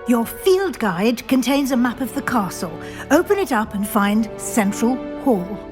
Your field guide contains a map of the castle. Open it up and find Central Hall.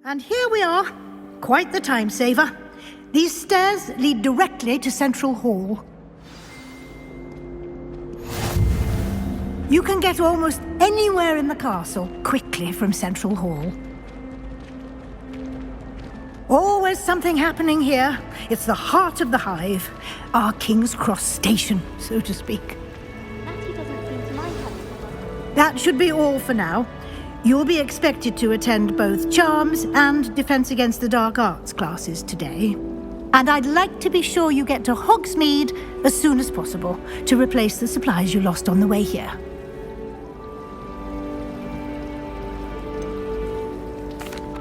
And here we are. Quite the time saver. These stairs lead directly to Central Hall. You can get almost anywhere in the castle quickly from Central Hall. Always something happening here. It's the heart of the hive. Our King's Cross station, so to speak. Natty doesn't seem to mind having. That should be all for now. You'll be expected to attend both Charms and Defense Against the Dark Arts classes today. And I'd like to be sure you get to Hogsmeade as soon as possible to replace the supplies you lost on the way here.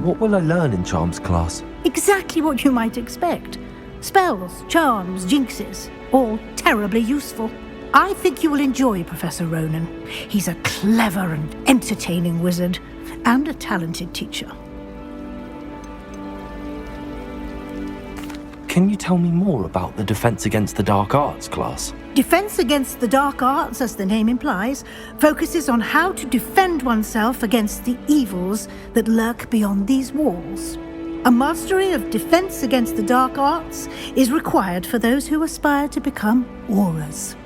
What will I learn in Charms class? Exactly what you might expect. Spells, charms, jinxes, all terribly useful. I think you will enjoy Professor Ronen. He's a clever and entertaining wizard, and a talented teacher. Can you tell me more about the Defense Against the Dark Arts class? Defense Against the Dark Arts, as the name implies, focuses on how to defend oneself against the evils that lurk beyond these walls. A mastery of Defense Against the Dark Arts is required for those who aspire to become Aurors.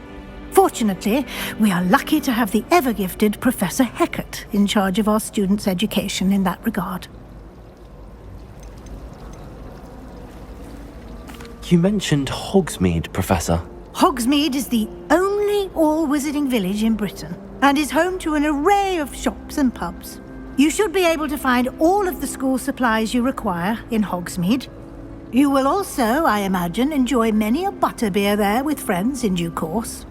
Fortunately, we are lucky to have the ever-gifted Professor Hecat in charge of our students' education in that regard. You mentioned Hogsmeade, Professor. Hogsmeade is the only all-wizarding village in Britain and is home to an array of shops and pubs. You should be able to find all of the school supplies you require in Hogsmeade. You will also, I imagine, enjoy many a butterbeer there with friends in due course.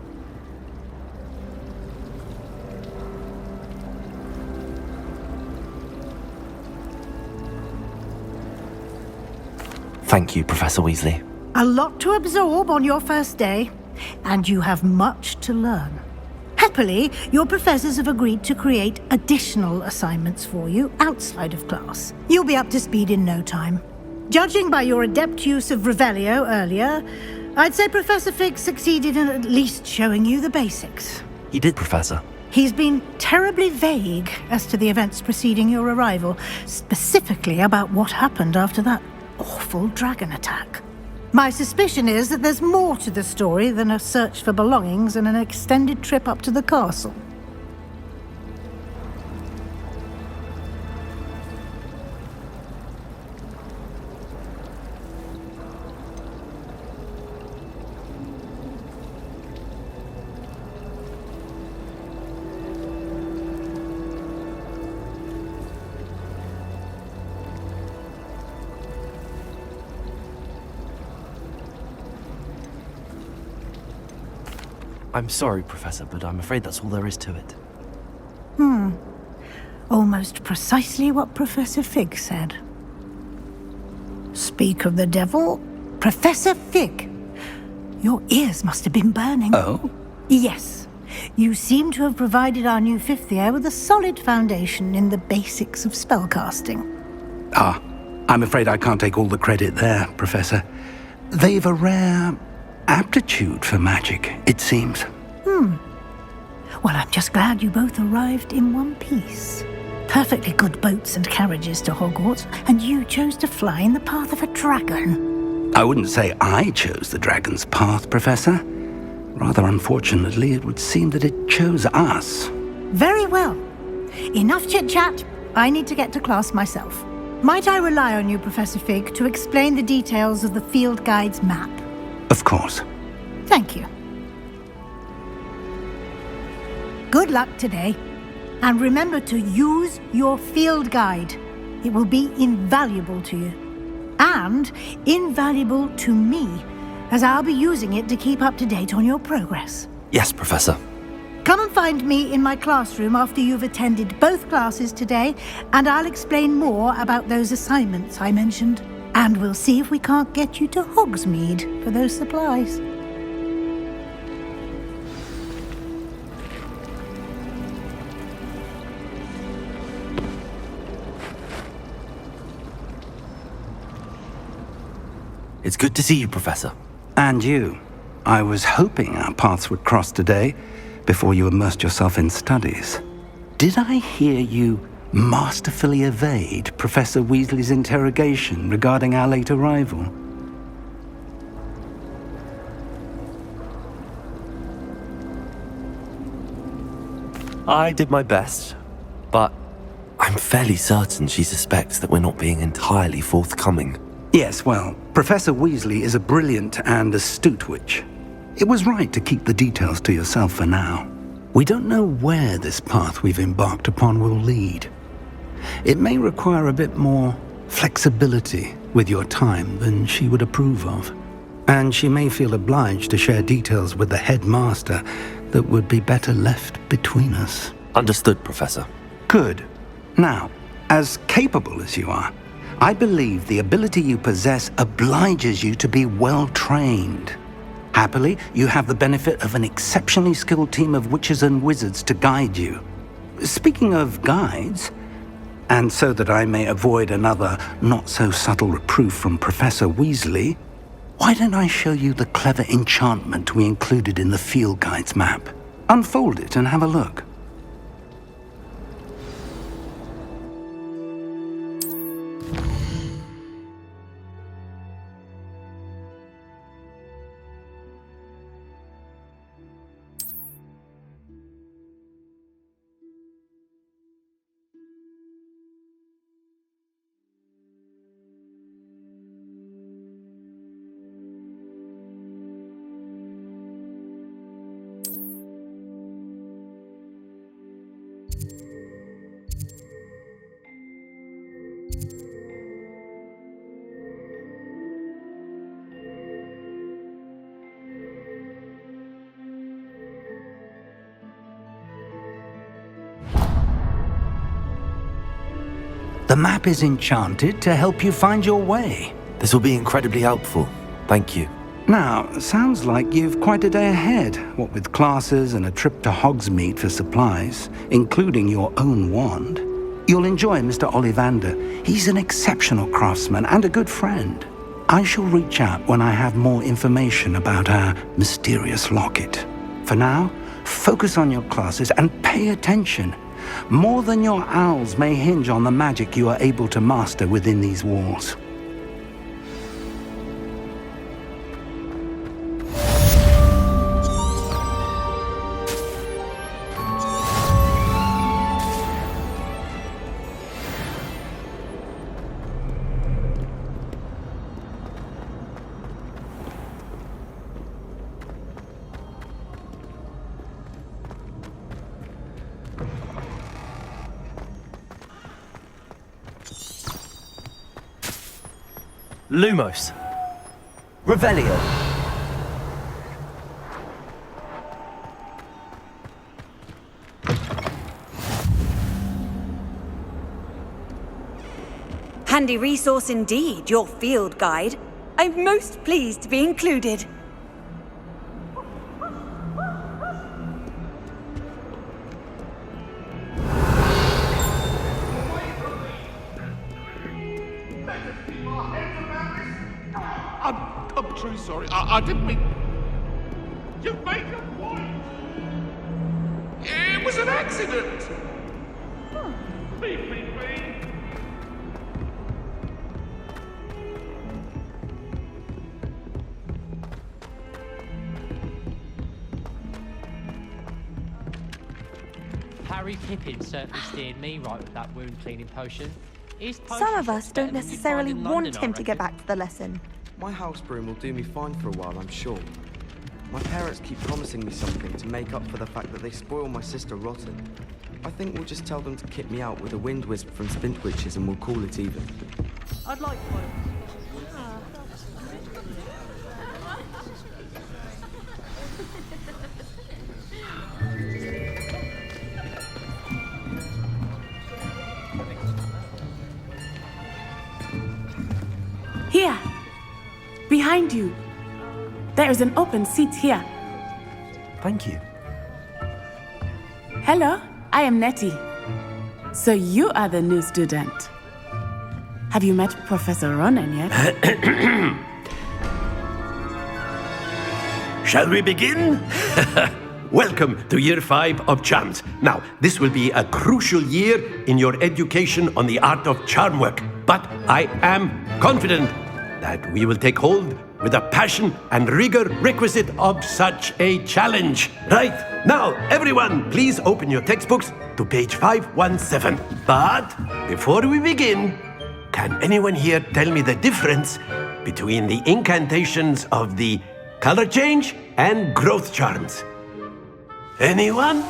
Thank you, Professor Weasley. A lot to absorb on your first day, and you have much to learn. Happily, your professors have agreed to create additional assignments for you outside of class. You'll be up to speed in no time. Judging by your adept use of Revelio earlier, I'd say Professor Fig succeeded in at least showing you the basics. He did, Professor. He's been terribly vague as to the events preceding your arrival, specifically about what happened after that awful dragon attack. My suspicion is that there's more to the story than a search for belongings and an extended trip up to the castle. I'm sorry, Professor, but I'm afraid that's all there is to it. Almost precisely what Professor Fig said. Speak of the devil, Professor Fig. Your ears must have been burning. Oh? Yes. You seem to have provided our new fifth year with a solid foundation in the basics of spellcasting. Ah, I'm afraid I can't take all the credit there, Professor. They've a rare aptitude for magic, it seems. Well, I'm just glad you both arrived in one piece. Perfectly good boats and carriages to Hogwarts, and you chose to fly in the path of a dragon. I wouldn't say I chose the dragon's path, Professor. Rather unfortunately, it would seem that it chose us. Very well. Enough chit-chat. I need to get to class myself. Might I rely on you, Professor Fig, to explain the details of the field guide's map? Of course. Thank you. Good luck today. And remember to use your field guide. It will be invaluable to you. And invaluable to me, as I'll be using it to keep up to date on your progress. Yes, Professor. Come and find me in my classroom after you've attended both classes today, and I'll explain more about those assignments I mentioned. And we'll see if we can't get you to Hogsmeade for those supplies. It's good to see you, Professor. And you. I was hoping our paths would cross today, before you immersed yourself in studies. Did I hear you masterfully evade Professor Weasley's interrogation regarding our late arrival? I did my best, but I'm fairly certain she suspects that we're not being entirely forthcoming. Yes, well, Professor Weasley is a brilliant and astute witch. It was right to keep the details to yourself for now. We don't know where this path we've embarked upon will lead. It may require a bit more flexibility with your time than she would approve of. And she may feel obliged to share details with the headmaster that would be better left between us. Understood, Professor. Good. Now, as capable as you are, I believe the ability you possess obliges you to be well trained. Happily, you have the benefit of an exceptionally skilled team of witches and wizards to guide you. Speaking of guides, and so that I may avoid another not-so-subtle reproof from Professor Weasley, why don't I show you the clever enchantment we included in the field guide's map? Unfold it and have a look. The map is enchanted to help you find your way. This will be incredibly helpful. Thank you. Now, sounds like you've quite a day ahead, what with classes and a trip to Hogsmeade for supplies, including your own wand. You'll enjoy Mr. Ollivander. He's an exceptional craftsman and a good friend. I shall reach out when I have more information about our mysterious locket. For now, focus on your classes and pay attention. More than your owls may hinge on the magic you are able to master within these walls. Lumos. Revelio. Handy resource indeed, your field guide. I'm most pleased to be included. I'm truly sorry. I didn't mean... You make a point! accident! Please, please, please. Harry Pippin certainly steered me right with that wound cleaning potion. His Some potions of us are don't better than you necessarily find in want London, him I to get reckon. back to the lesson. My house broom will do me fine for a while, I'm sure. My parents keep promising me something to make up for the fact that they spoil my sister rotten. I think we'll just tell them to kick me out with a wind wisp from Spintwitches and we'll call it even. I'd like one. Here, behind you. There is an open seat here. Thank you. Hello, I am Nettie. So you are the new student. Have you met Professor Ronen yet? Shall we begin? Welcome to Year 5 of Charms. Now, this will be a crucial year in your education on the art of charm work, but I am confident that we will take hold with the passion and rigor requisite of such a challenge. Right, now, everyone, please open your textbooks to page 517. But before we begin, can anyone here tell me the difference between the incantations of the color change and growth charms? Anyone?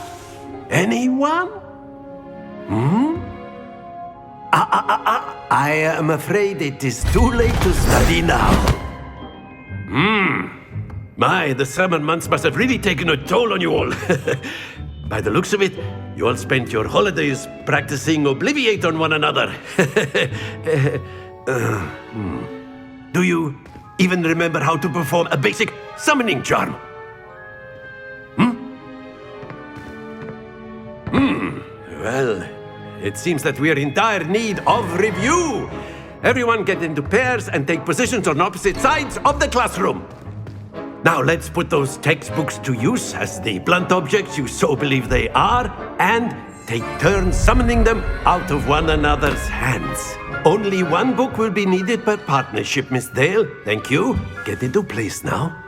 Anyone? I am afraid it is too late to study now. My, the summer months must have really taken a toll on you all. By the looks of it, you all spent your holidays practicing Obliviate on one another. Do you even remember how to perform a basic summoning charm? Well, it seems that we are in dire need of review. Everyone get into pairs and take positions on opposite sides of the classroom. Now let's put those textbooks to use as the blunt objects you so believe they are, and take turns summoning them out of one another's hands. Only one book will be needed per partnership, Miss Dale. Thank you. Get into place now.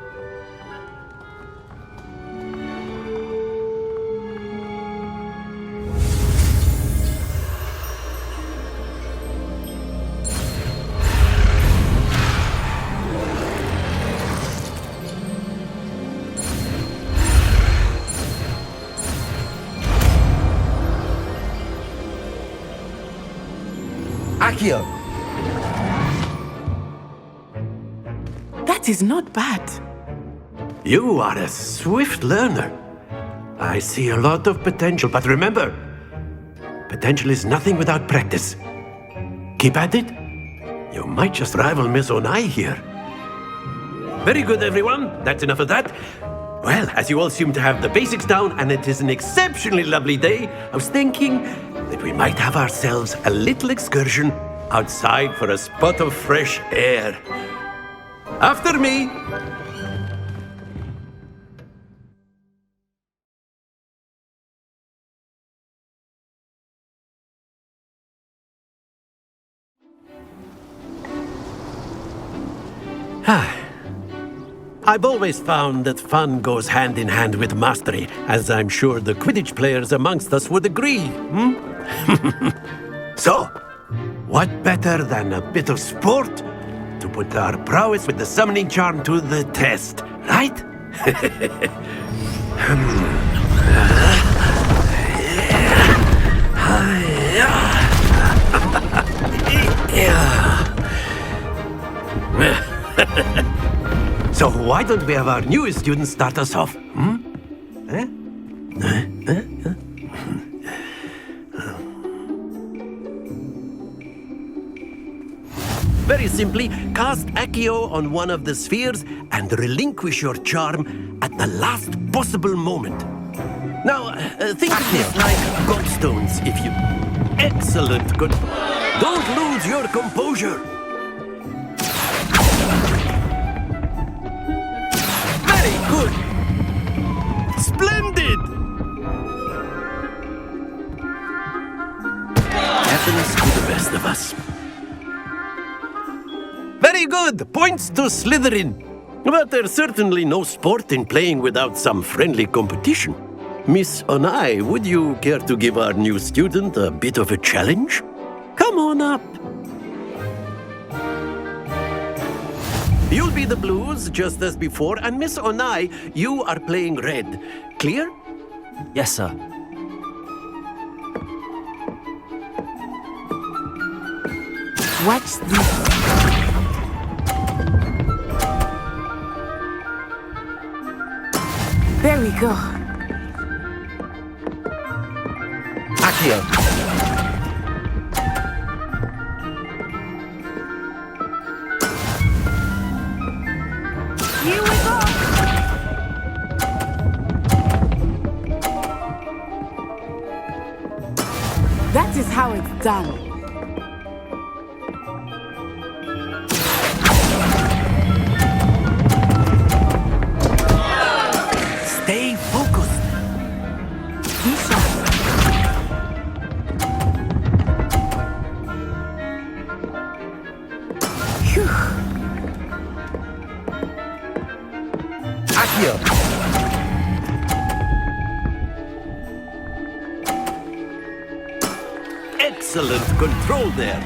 Accio! That is not bad. You are a swift learner. I see a lot of potential, but remember, potential is nothing without practice. Keep at it. You might just rival Miss Onai here. Very good, everyone. That's enough of that. Well, as you all seem to have the basics down, and it is an exceptionally lovely day, I was thinking that we might have ourselves a little excursion outside for a spot of fresh air. After me! I've always found that fun goes hand in hand with mastery, as I'm sure the Quidditch players amongst us would agree. So, what better than a bit of sport to put our prowess with the summoning charm to the test, right? So why don't we have our newest student start us off? Very simply, cast Accio on one of the spheres and relinquish your charm at the last possible moment. Now, think of this like GOBSTONES, if you... Excellent, good. Don't lose your composure. Very good. Splendid. happens to the best of us. Very good! Points to Slytherin. But there's certainly no sport in playing without some friendly competition. Miss Onai, would you care to give our new student a bit of a challenge? Come on up. You'll be the blues, just as before, and Miss Onai, you are playing red. Clear? Yes, sir. Watch this. There we go. Accio. Here we go! That is how it's done. Stay focused. Be sharp. Phew. Accio. Excellent control there.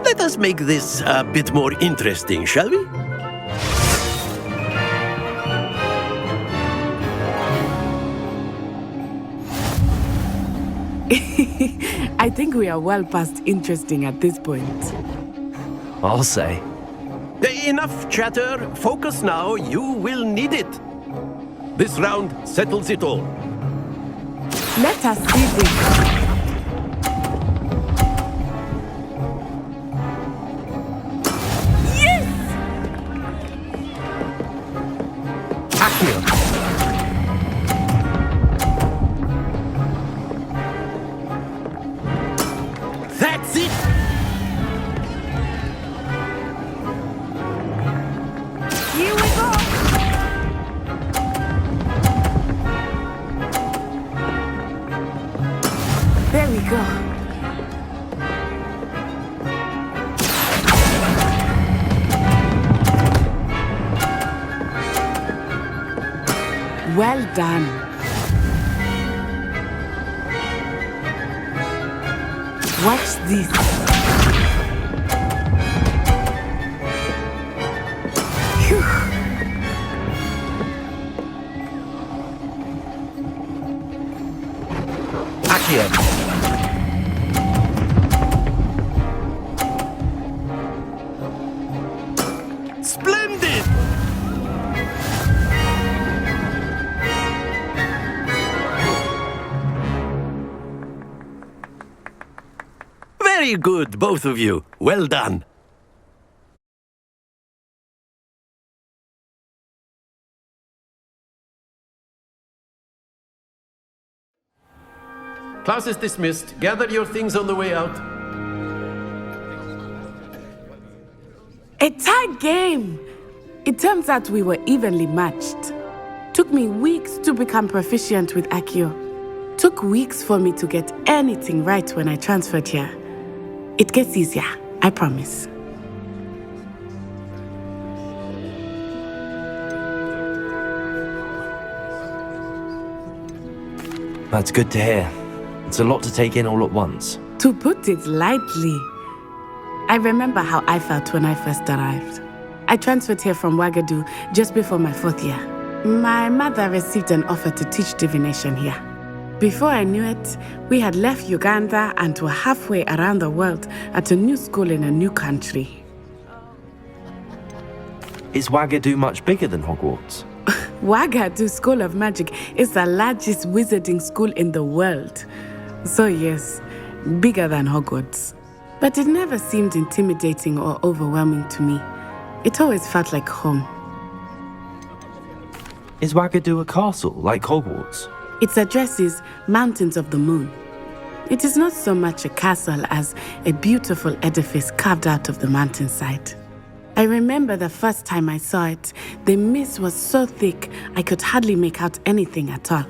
Let us make this a bit more interesting, shall we? I think we are well past interesting at this point. I'll say. Enough chatter. Focus now. You will need it. This round settles it all. Let us see this. Yes! Accio. That's it. Here we go! There we go. Well done. Watch this. Phew. Accio. Splendid. Very good, both of you. Well done. Class is dismissed. Gather your things on the way out. A tight game. It turns out we were evenly matched. Took me weeks to become proficient with Accio. Took weeks for me to get anything right when I transferred here. It gets easier, I promise. That's good to hear. It's a lot to take in all at once. To put it lightly, I remember how I felt when I first arrived. I transferred here from Ouagadougou just before my 4th year. My mother received an offer to teach divination here. Before I knew it, we had left Uganda and were halfway around the world at a new school in a new country. Is Ouagadougou much bigger than Hogwarts? Ouagadougou School of Magic is the largest wizarding school in the world. So yes, bigger than Hogwarts. But it never seemed intimidating or overwhelming to me. It always felt like home. Is Ouagadougou a castle like Hogwarts? Its address is Mountains of the Moon. It is not so much a castle as a beautiful edifice carved out of the mountainside. I remember the first time I saw it, the mist was so thick I could hardly make out anything at all.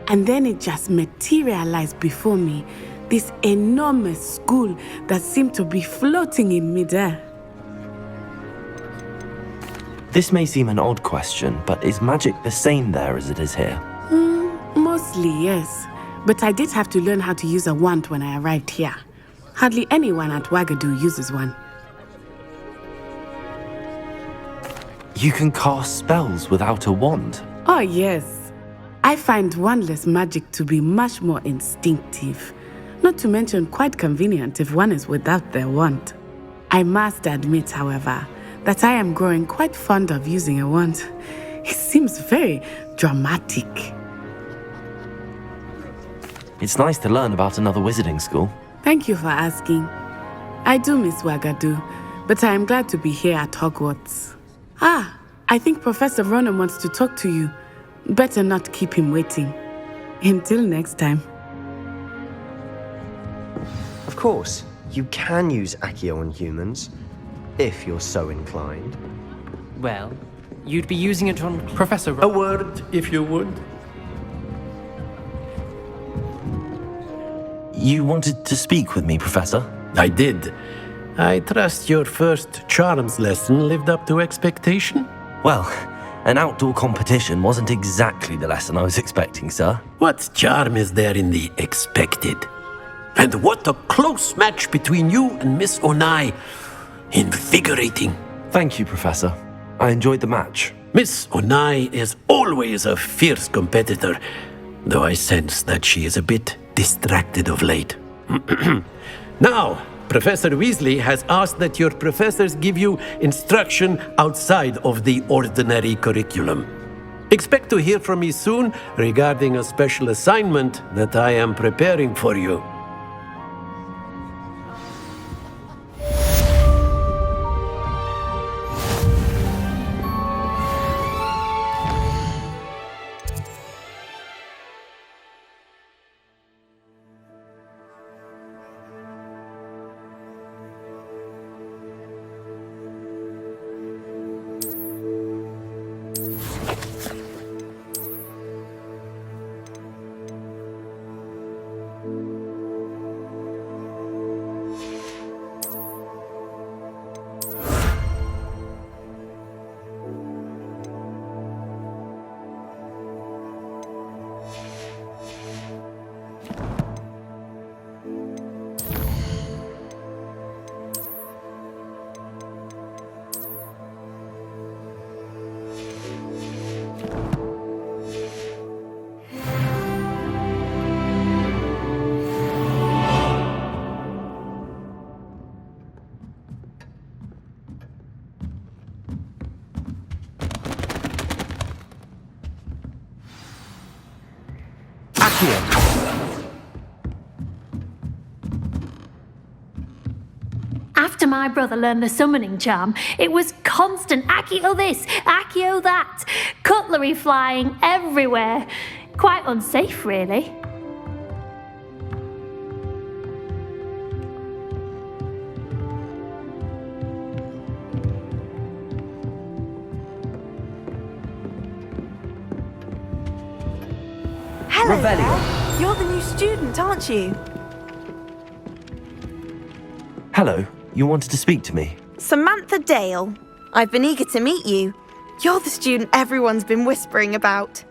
And then it just materialized before me, this enormous school that seemed to be floating in midair. This may seem an odd question, but is magic the same there as it is here? Mostly, yes. But I did have to learn how to use a wand when I arrived here. Hardly anyone at Wagadu uses one. You can cast spells without a wand. Oh, yes. I find wandless magic to be much more instinctive. Not to mention quite convenient if one is without their wand. I must admit, however, that I am growing quite fond of using a wand. It seems very dramatic. It's nice to learn about another wizarding school. Thank you for asking. I do miss Wagadu, but I am glad to be here at Hogwarts. Ah, I think Professor Ronen wants to talk to you. Better not keep him waiting. Until next time. Of course, you can use Accio on humans, if you're so inclined. Well, you'd be using it on Professor A word, if you would. You wanted to speak with me, Professor? I did. I trust your first charms lesson lived up to expectation? Well, an outdoor competition wasn't exactly the lesson I was expecting, sir. What charm is there in the expected? And what a close match between you and Miss Onai. Invigorating. Thank you, Professor. I enjoyed the match. Miss Onai is always a fierce competitor, though I sense that she is a bit distracted of late. Now, Professor Weasley has asked that your professors give you instruction outside of the ordinary curriculum. Expect to hear from me soon regarding a special assignment that I am preparing for you. After my brother learned the summoning charm, it was constant Accio this, Accio that, cutlery flying everywhere. Quite unsafe, really. Hello there. You're the new student, aren't you? Hello, you wanted to speak to me? Samantha Dale. I've been eager to meet you. You're the student everyone's been whispering about.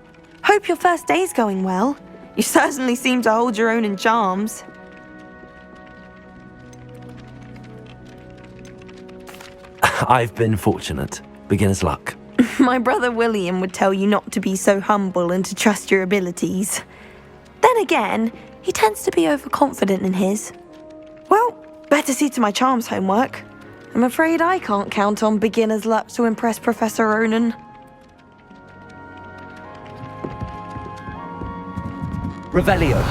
Hope your first day's going well. You certainly seem to hold your own in charms. I've been fortunate. Beginner's luck. My brother William would tell you not to be so humble and to trust your abilities. Then again, he tends to be overconfident in his. Well, better see to my charms homework. I'm afraid I can't count on beginner's luck to impress Professor Ronen. Revelio.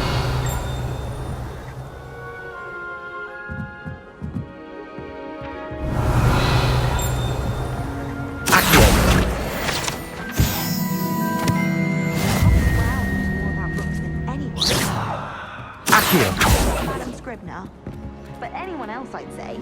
Madam Scribner. But anyone else, I'd say.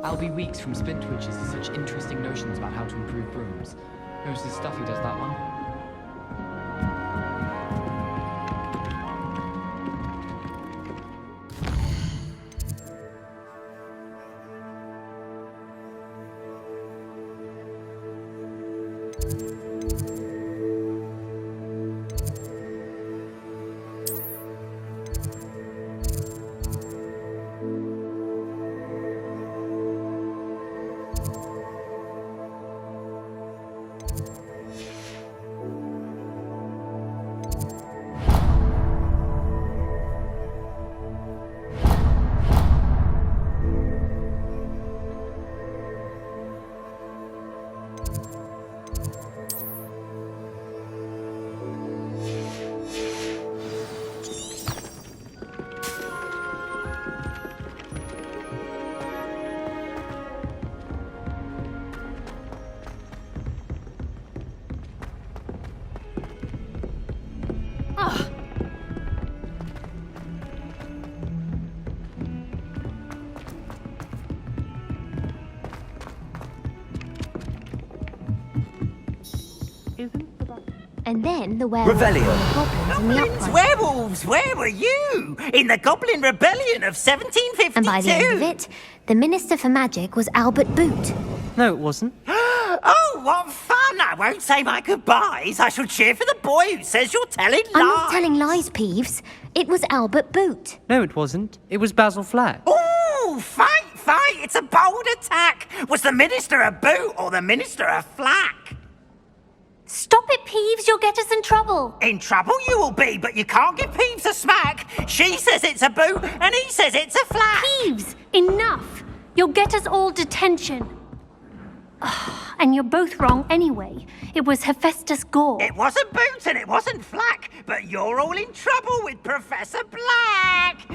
I'll be weeks from Splint Twitches with such interesting notions about how to improve brooms. Knows his stuff, he does that one. And then the werewolves and the goblins in the uprising. Werewolves, where were you? In the Goblin Rebellion of 1752? And by the end of it, the Minister for Magic was Albert Boot. No, it wasn't. Oh, what fun! I won't say my goodbyes. I shall cheer for the boy who says you're telling lies. I'm not telling lies, Peeves. It was Albert Boot. No, it wasn't. It was Basil Flack. Ooh, fight! It's a bold attack. Was the Minister a boot or the Minister a flack? Stop it, Peeves. You'll get us in trouble. In trouble you will be, but you can't give Peeves a smack. She says it's a boot and he says it's a flack. Peeves, enough. You'll get us all detention. And you're both wrong anyway. It was Hephaestus Gore. It wasn't boot and it wasn't flack, but you're all in trouble with Professor Black.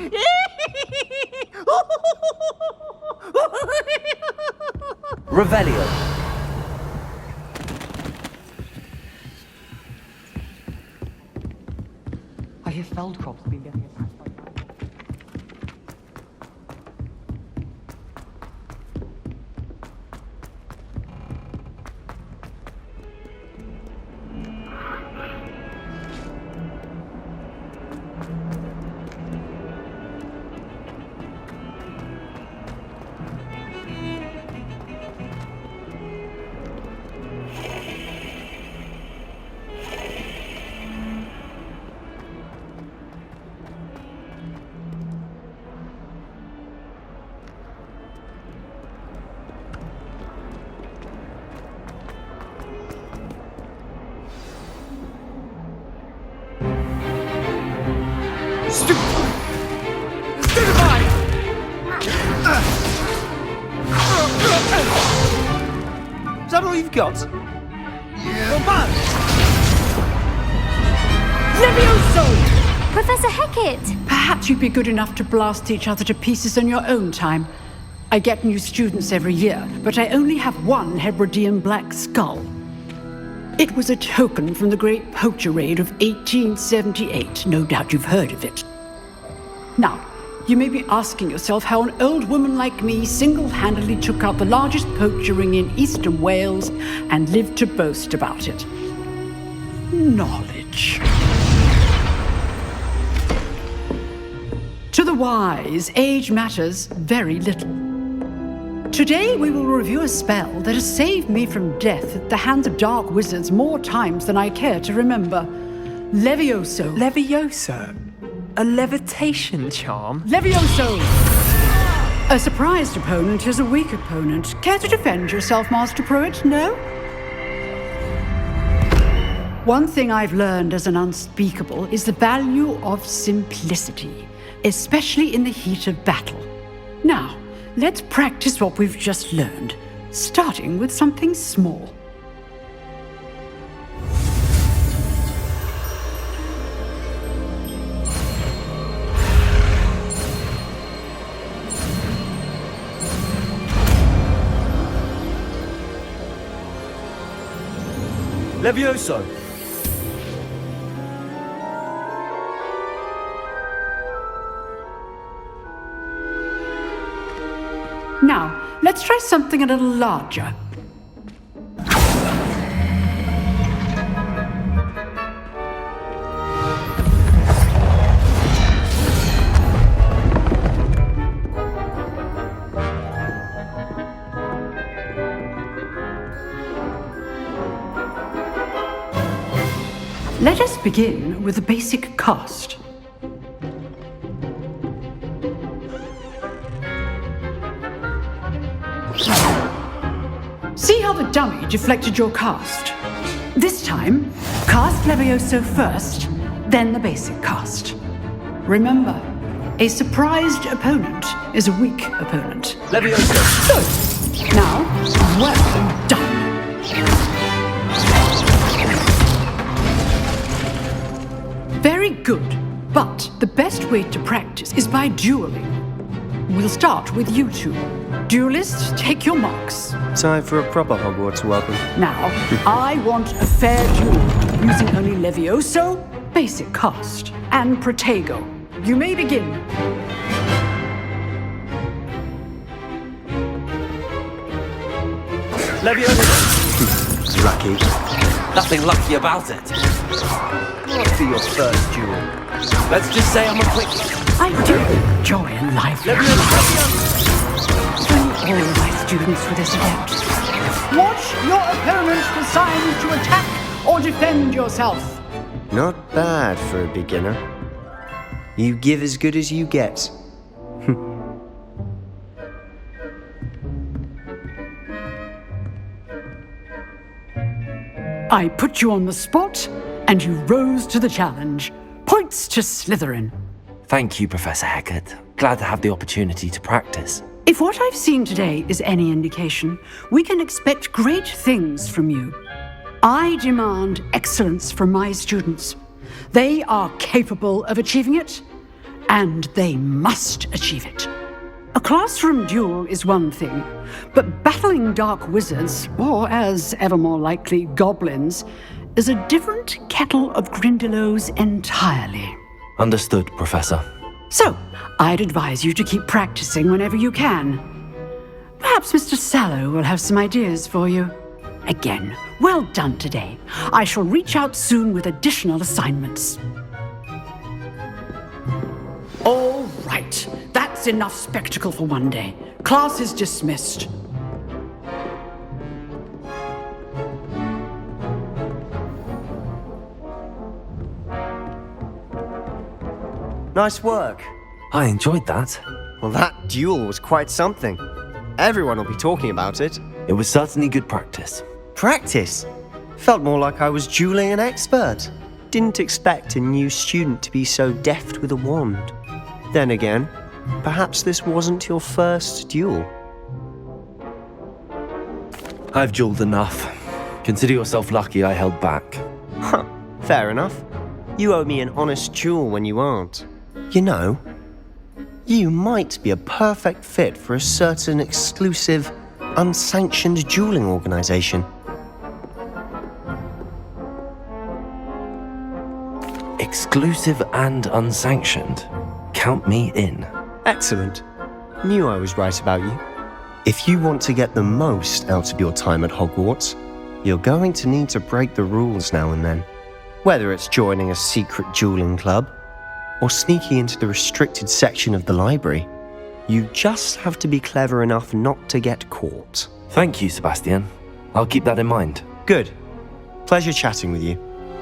Revelio. I hear Feldcrop's been getting attacked by werewolves. Is that all you've got? Levioso! Professor Hecat! Perhaps you'd be good enough to blast each other to pieces on your own time. I get new students every year, but I only have one Hebridean black skull. It was a token from the Great Poacher Raid of 1878. No doubt you've heard of it. Now, you may be asking yourself how an old woman like me single-handedly took out the largest poacher ring in eastern Wales and lived to boast about it. Knowledge. To the wise, age matters very little. Today we will review a spell that has saved me from death at the hands of dark wizards more times than I care to remember. Levioso. Levioso? A levitation charm? Levioso! A surprised opponent is a weak opponent. Care to defend yourself, Master Pruitt? No? One thing I've learned as an unspeakable is the value of simplicity, especially in the heat of battle. Now, let's practice what we've just learned, starting with something small. Levioso. Now, let's try something a little larger. Let us begin with the basic cast. See how the dummy deflected your cast? This time, cast Levioso first, then the basic cast. Remember, a surprised opponent is a weak opponent. Levioso! Good! Now, well done! Very good, but the best way to practice is by dueling. We'll start with you two. Duelists, take your marks. Time for a proper Hogwarts welcome. Now, I want a fair duel, using only Levioso, basic cast, and Protego. You may begin. Levioso! Lucky. Nothing lucky about it. What's for your first duel? Let's just say I'm a quick... I do enjoy a lively Bring all my students for this event. Watch your opponent decide to attack or defend yourself. Not bad for a beginner. You give as good as you get. I put you on the spot, and you rose to the challenge. Points to Slytherin. Thank you, Professor Hecat. Glad to have the opportunity to practice. If what I've seen today is any indication, we can expect great things from you. I demand excellence from my students. They are capable of achieving it, and they must achieve it. A classroom duel is one thing, but battling dark wizards, or as ever more likely, goblins, is a different kettle of Grindylows entirely. Understood, Professor. So, I'd advise you to keep practicing whenever you can. Perhaps Mr. Sallow will have some ideas for you. Again, well done today. I shall reach out soon with additional assignments. All right, that's enough spectacle for one day. Class is dismissed. Nice work. I enjoyed that. Well, that duel was quite something. Everyone will be talking about it. It was certainly good practice. Practice? Felt more like I was dueling an expert. Didn't expect a new student to be so deft with a wand. Then again, perhaps this wasn't your first duel. I've dueled enough. Consider yourself lucky I held back. Huh, fair enough. You owe me an honest duel when you aren't. You know, you might be a perfect fit for a certain exclusive, unsanctioned dueling organization. Exclusive and unsanctioned. Count me in. Excellent. Knew I was right about you. If you want to get the most out of your time at Hogwarts, you're going to need to break the rules now and then. Whether it's joining a secret dueling club, or sneaking into the restricted section of the library, you just have to be clever enough not to get caught. Thank you, Sebastian. I'll keep that in mind. Good. Pleasure chatting with you.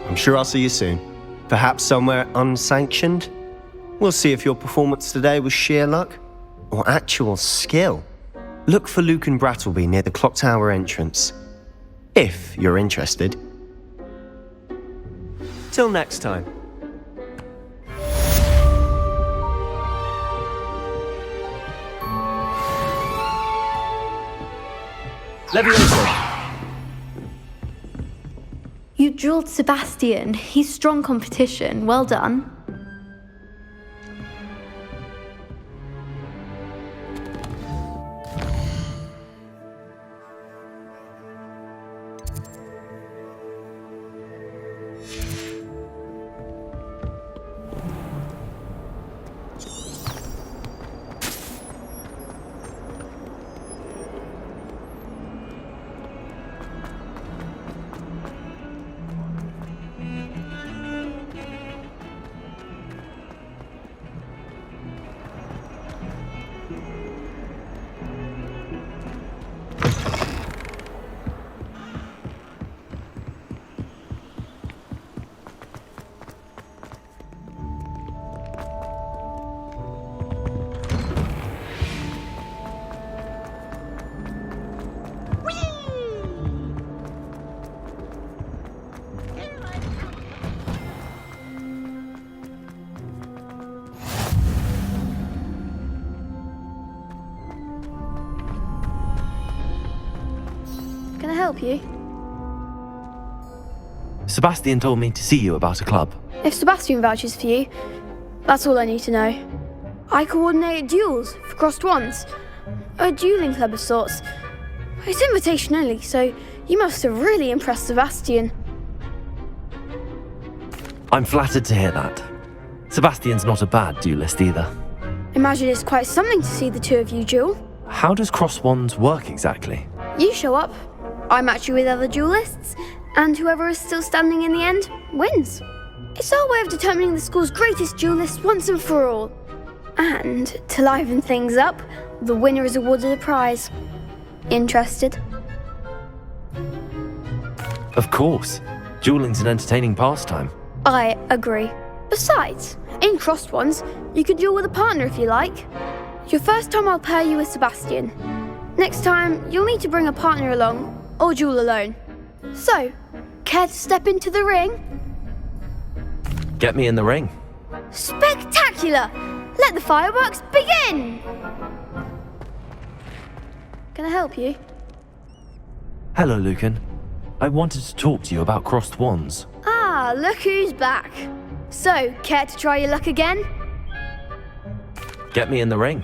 I'm sure I'll see you soon. Perhaps somewhere unsanctioned? We'll see if your performance today was sheer luck or actual skill. Look for Luke and Brattleby near the clock tower entrance, if you're interested. Till next time. Levioso! You dueled Sebastian. He's strong competition. Well done. help you? Sebastian told me to see you about a club. If Sebastian vouches for you, that's all I need to know. I coordinate duels for crossed wands. A dueling club of sorts. It's invitation only, so you must have really impressed Sebastian. I'm flattered to hear that. Sebastian's not a bad duelist either. Imagine it's quite something to see the two of you duel. How does cross wands work exactly? You show up, I match you with other duelists, and whoever is still standing in the end wins. It's our way of determining the school's greatest duelist once and for all. And to liven things up, the winner is awarded a prize. Interested? Of course. Dueling's an entertaining pastime. I agree. Besides, in crossed ones, you can duel with a partner if you like. Your first time I'll pair you with Sebastian. Next time, you'll need to bring a partner along, or duel alone. So, care to step into the ring? Get me in the ring. Spectacular! Let the fireworks begin! Can I help you? Hello, Lucan. I wanted to talk to you about crossed wands. Ah, look who's back. So, care to try your luck again? Get me in the ring.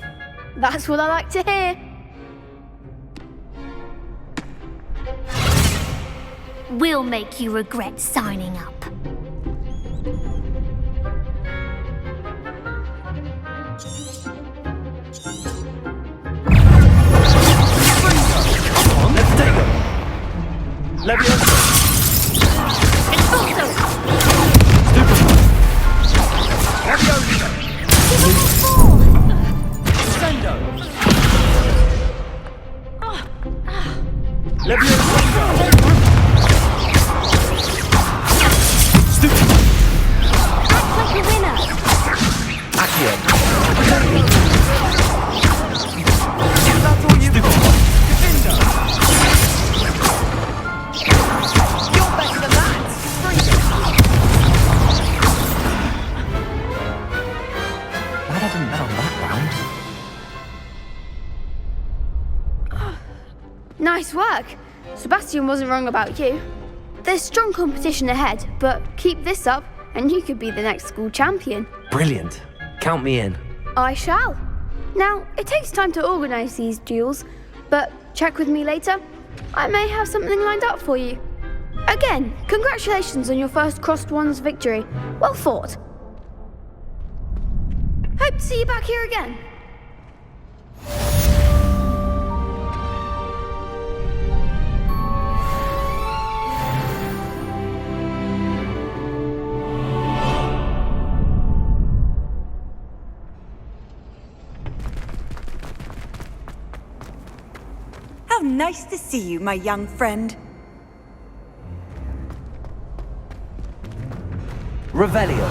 That's what I like to hear. We'll make you regret signing up. Let's take him. Leviosa. Expulso. Leviosa. Descendo. Leviosa. Stupid. Act like a winner. Accio. That's all you've got. Defender. You're better than that. Glad I didn't bet on that round. Nice work. Sebastian wasn't wrong about you. There's strong competition ahead, but keep this up and you could be the next school champion. Brilliant. Count me in. I shall. Now, it takes time to organise these duels, but check with me later. I may have something lined up for you. Again, congratulations on your first crossed wands victory. Well fought. Hope to see you back here again. How nice to see you, my young friend. Revelio.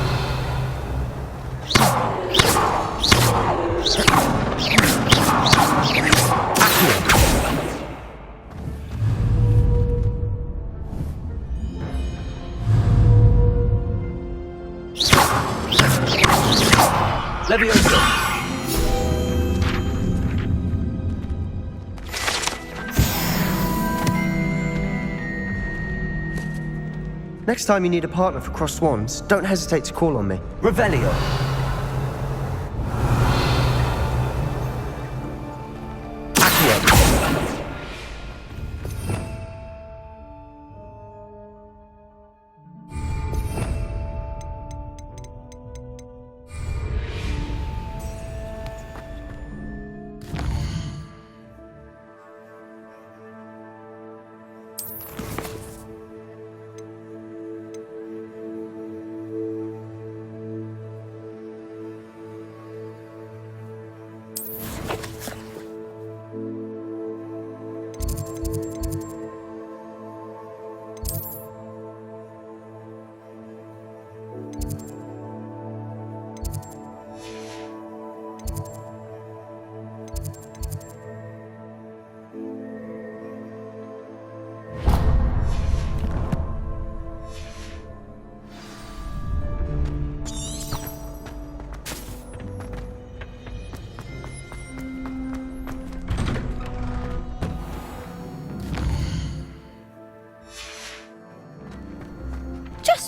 Leviosa. Next time you need a partner for crossed wands, don't hesitate to call on me. Revelio.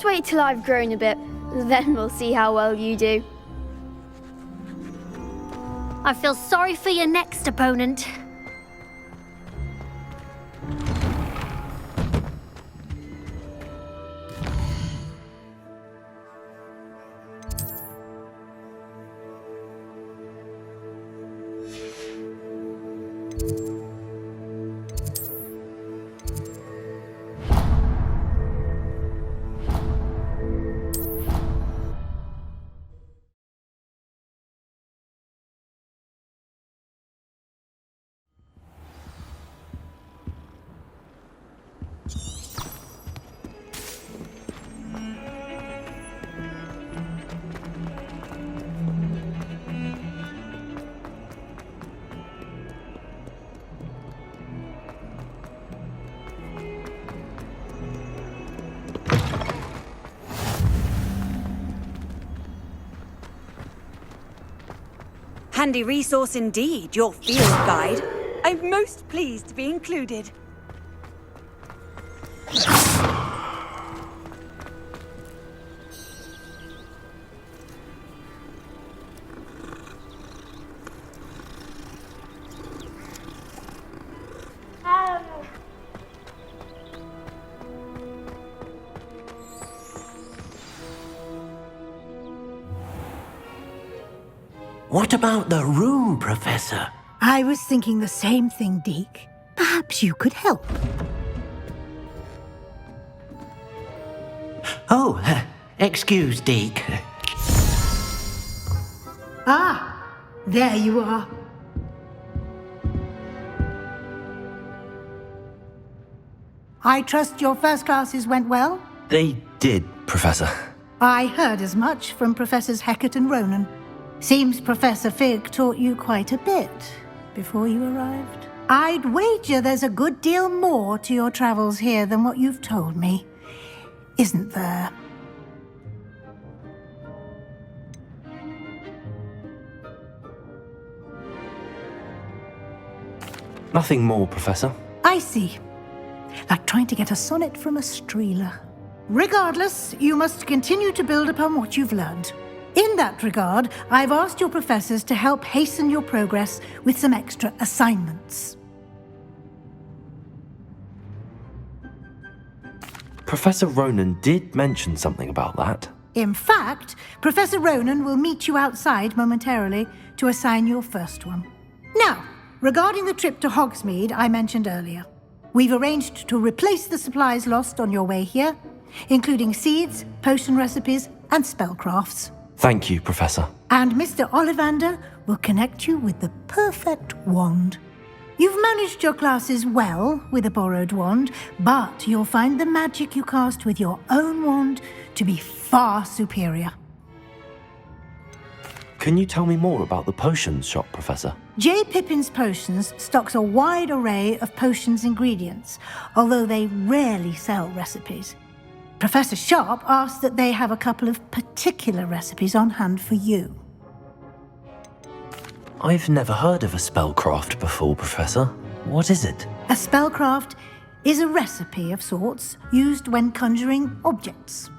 wait till I've grown a bit. Then we'll see how well you do. I feel sorry for your next opponent. Handy resource indeed, your field guide. I'm most pleased to be included. What about the room, Professor? I was thinking the same thing, Deke. Perhaps you could help. Oh, excuse, Deke. Ah, there you are. I trust your first classes went well? They did, Professor. I heard as much from Professors Hecat and Ronen. Seems Professor Fig taught you quite a bit before you arrived. I'd wager there's a good deal more to your travels here than what you've told me, isn't there? Nothing more, Professor. I see. Like trying to get a sonnet from a streeler. Regardless, you must continue to build upon what you've learned. In that regard, I've asked your professors to help hasten your progress with some extra assignments. Professor Ronen did mention something about that. In fact, Professor Ronen will meet you outside momentarily to assign your first one. Now, regarding the trip to Hogsmeade I mentioned earlier, we've arranged to replace the supplies lost on your way here, including seeds, potion recipes, and spellcrafts. Thank you, Professor. And Mr. Ollivander will connect you with the perfect wand. You've managed your classes well with a borrowed wand, but you'll find the magic you cast with your own wand to be far superior. Can you tell me more about the potions shop, Professor? J. Pippin's Potions stocks a wide array of potions ingredients, although they rarely sell recipes. Professor Sharp asked that they have a couple of particular recipes on hand for you. I've never heard of a spellcraft before, Professor. What is it? A spellcraft is a recipe of sorts used when conjuring objects.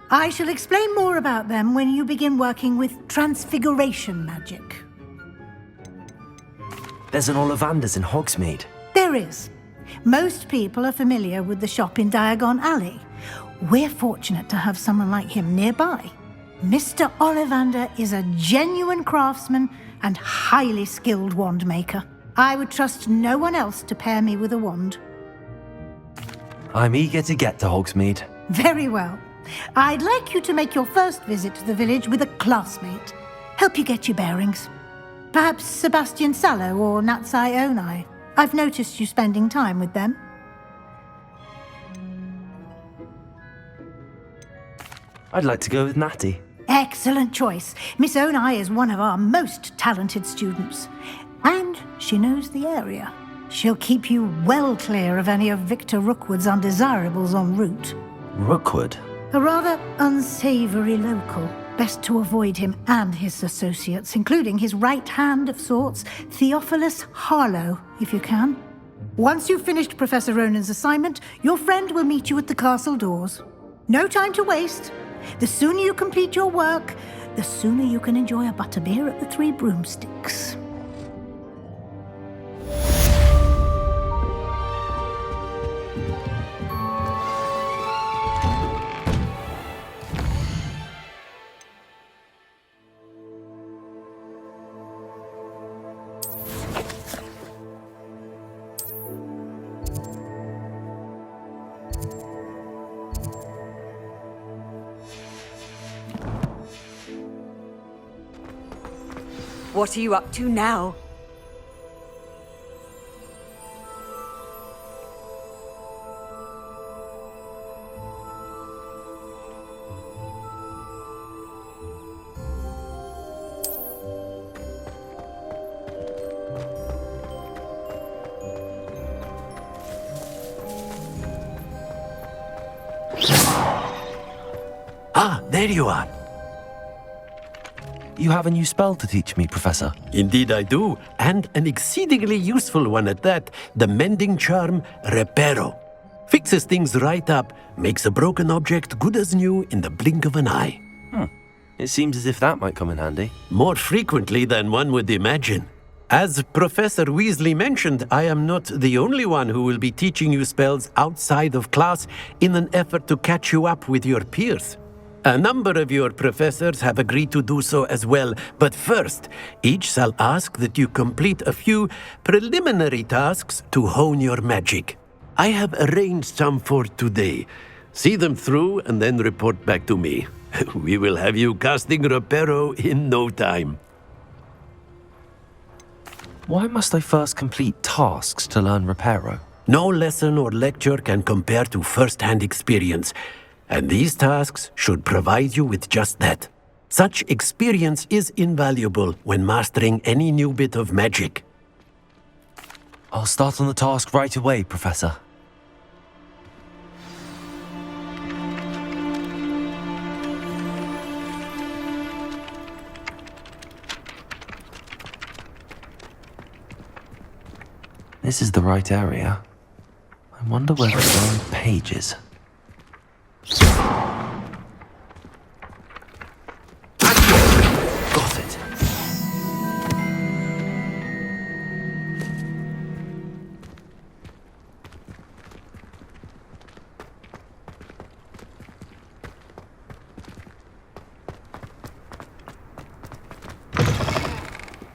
I shall explain more about them when you begin working with transfiguration magic. There's an Ollivander's in Hogsmeade. There is. Most people are familiar with the shop in Diagon Alley. We're fortunate to have someone like him nearby. Mr. Ollivander is a genuine craftsman and highly skilled wand maker. I would trust no one else to pair me with a wand. I'm eager to get to Hogsmeade. Very well. I'd like you to make your first visit to the village with a classmate. Help you get your bearings. Perhaps Sebastian Sallow or Natsai Onai. I've noticed you spending time with them. I'd like to go with Natty. Excellent choice. Miss Onai is one of our most talented students. And she knows the area. She'll keep you well clear of any of Victor Rookwood's undesirables en route. Rookwood? A rather unsavory local. Best to avoid him and his associates, including his right hand of sorts, Theophilus Harlow, if you can. Once you've finished Professor Ronen's assignment, your friend will meet you at the castle doors. No time to waste. The sooner you complete your work, the sooner you can enjoy a butterbeer at the Three Broomsticks. What are you up to now? Ah, there you are. You have a new spell to teach me, Professor. Indeed I do, and an exceedingly useful one at that, the mending charm Reparo. Fixes things right up, makes a broken object good as new in the blink of an eye. It seems as if that might come in handy. More frequently than one would imagine. As Professor Weasley mentioned, I am not the only one who will be teaching you spells outside of class in an effort to catch you up with your peers. A number of your professors have agreed to do so as well, but first, each shall ask that you complete a few preliminary tasks to hone your magic. I have arranged some for today. See them through and then report back to me. We will have you casting Reparo in no time. Why must I first complete tasks to learn Reparo? No lesson or lecture can compare to first-hand experience. And these tasks should provide you with just that. Such experience is invaluable when mastering any new bit of magic. I'll start on the task right away, Professor. This is the right area. I wonder where the wrong page is. Got it.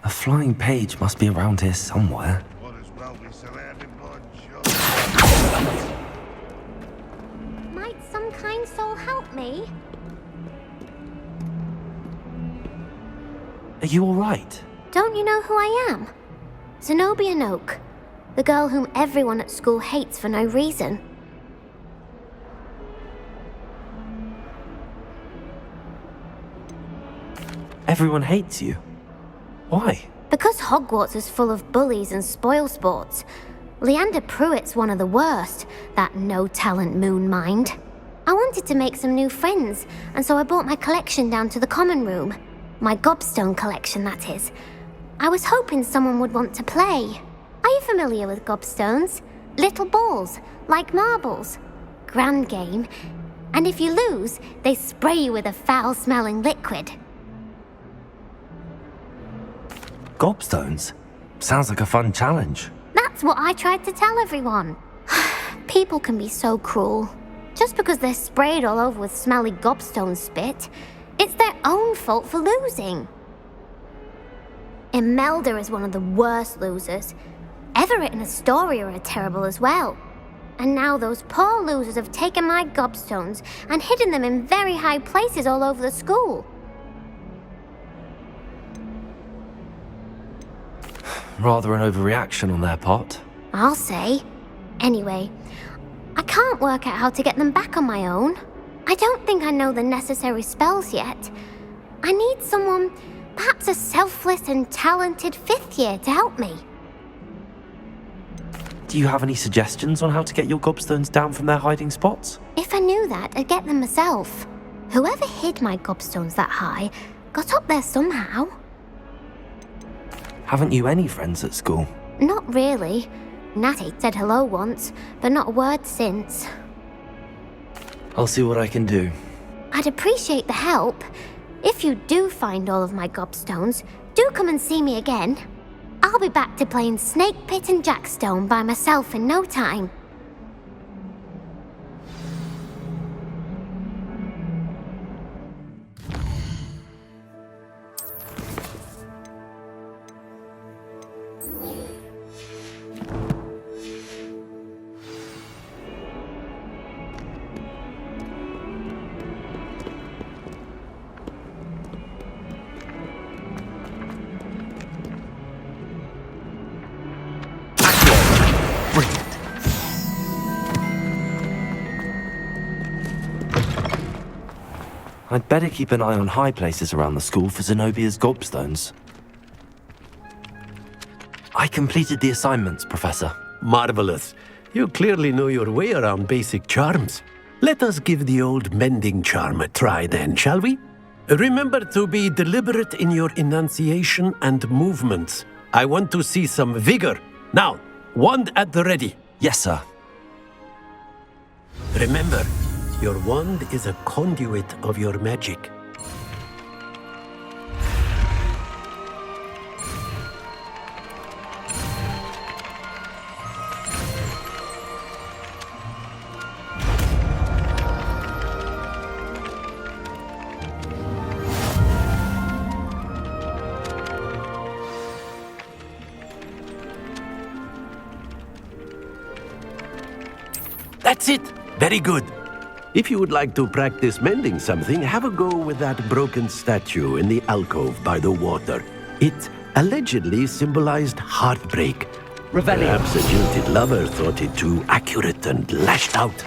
A flying page must be around here somewhere. Might some kind soul help me? Are you all right? Don't you know who I am? Zenobia Noak, the girl whom everyone at school hates for no reason. Everyone hates you. Why? Because Hogwarts is full of bullies and spoilsports. Leander Pruitt's one of the worst, that no-talent moon mind. I wanted to make some new friends, and so I brought my collection down to the common room. My gobstone collection, that is. I was hoping someone would want to play. Are you familiar with gobstones? Little balls, like marbles. Grand game. And if you lose, they spray you with a foul-smelling liquid. Gobstones? Sounds like a fun challenge. That's what I tried to tell everyone. People can be so cruel. Just because they're sprayed all over with smelly gobstone spit, it's their own fault for losing. Imelda is one of the worst losers. Everett and Astoria are terrible as well. And now those poor losers have taken my gobstones and hidden them in very high places all over the school. Rather an overreaction on their part. I'll say. Anyway, I can't work out how to get them back on my own. I don't think I know the necessary spells yet. I need someone, perhaps a selfless and talented fifth year to help me. Do you have any suggestions on how to get your gobstones down from their hiding spots? If I knew that, I'd get them myself. Whoever hid my gobstones that high got up there somehow. Haven't you any friends at school? Not really. Natty said hello once, but not a word since. I'll see what I can do. I'd appreciate the help. If you do find all of my gobstones, do come and see me again. I'll be back to playing Snake Pit and Jackstone by myself in no time. I'd better keep an eye on high places around the school for Zenobia's GOBSTONES. I completed the assignments, Professor. Marvelous. You clearly know your way around basic charms. Let us give the old mending charm a try then, shall we? Remember to be deliberate in your enunciation and movements. I want to see some vigor. Now, wand at the ready. Yes, sir. Remember, your wand is a conduit of your magic. That's it! Very good. If you would like to practice mending something, have a go with that broken statue in the alcove by the water. It allegedly symbolized heartbreak. Revelio. Perhaps a jilted lover thought it too accurate and lashed out.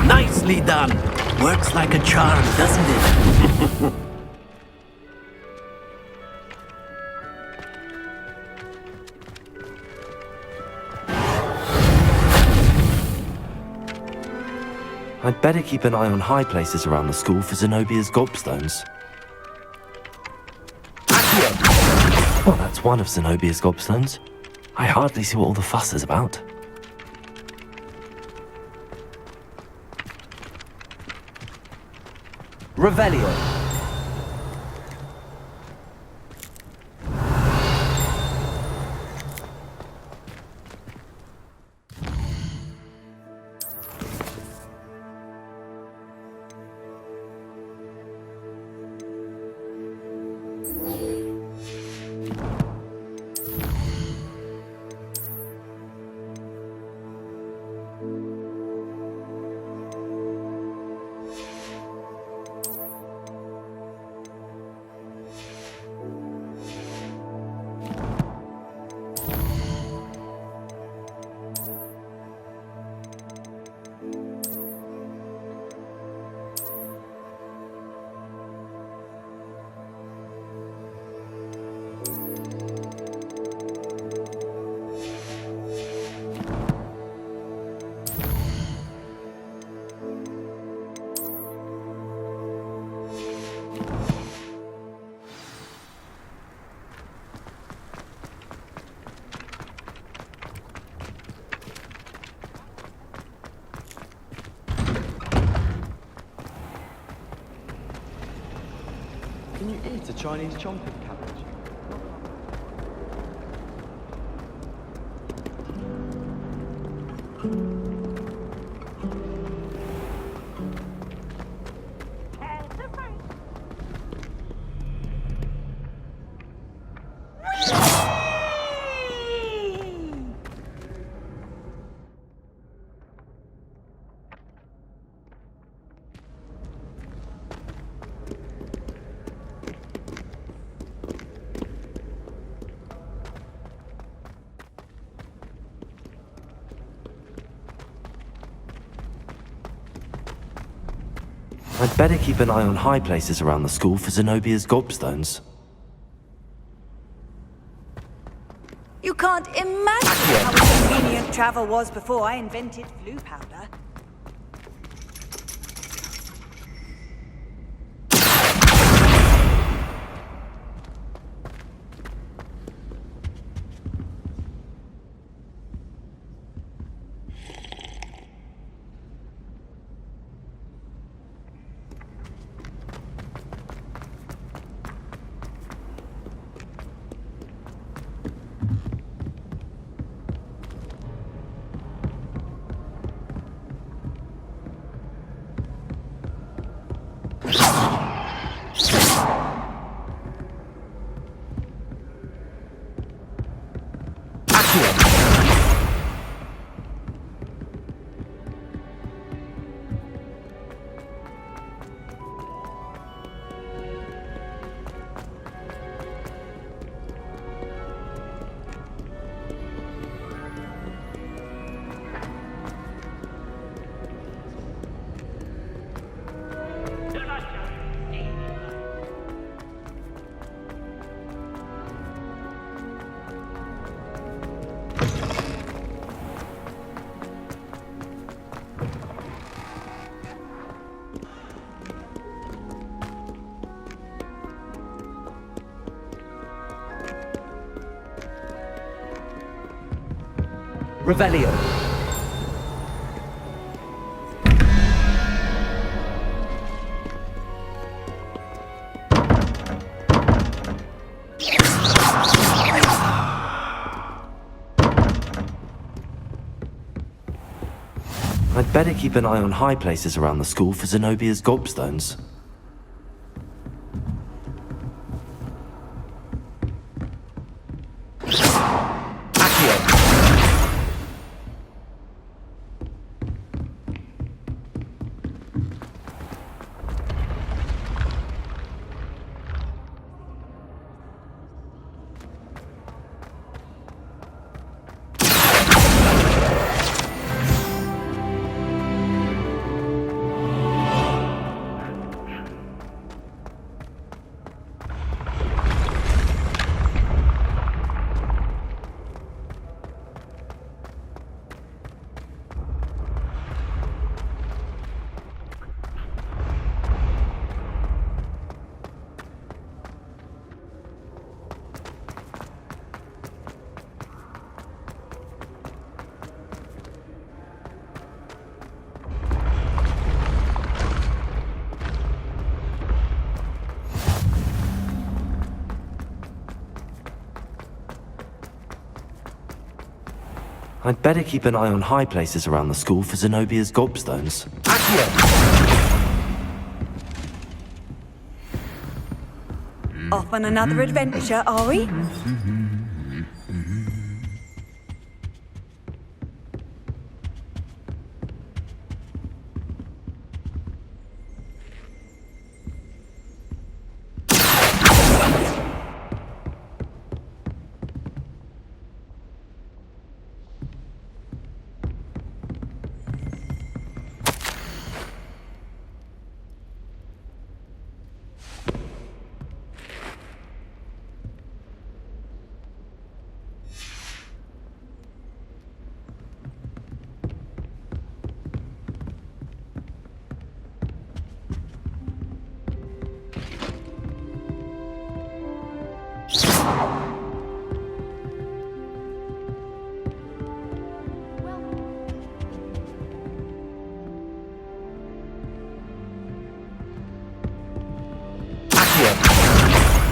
Nicely done. Works like a charm, doesn't it? I'd better keep an eye on high places around the school for Zenobia's GOBSTONES. Well, that's one of Zenobia's GOBSTONES. I hardly see what all the fuss is about. Revelio. Can you eat a Chinese chomping cabbage? I'd better keep an eye on high places around the school for Zenobia's GOBSTONES. can't imagine how inconvenient travel was before I invented flu powder. Revelio. I'd better keep an eye on high places around the school for Zenobia's GOBSTONES. I'd better keep an eye on high places around the school for Zenobia's GOBSTONES. Off on another adventure, are we?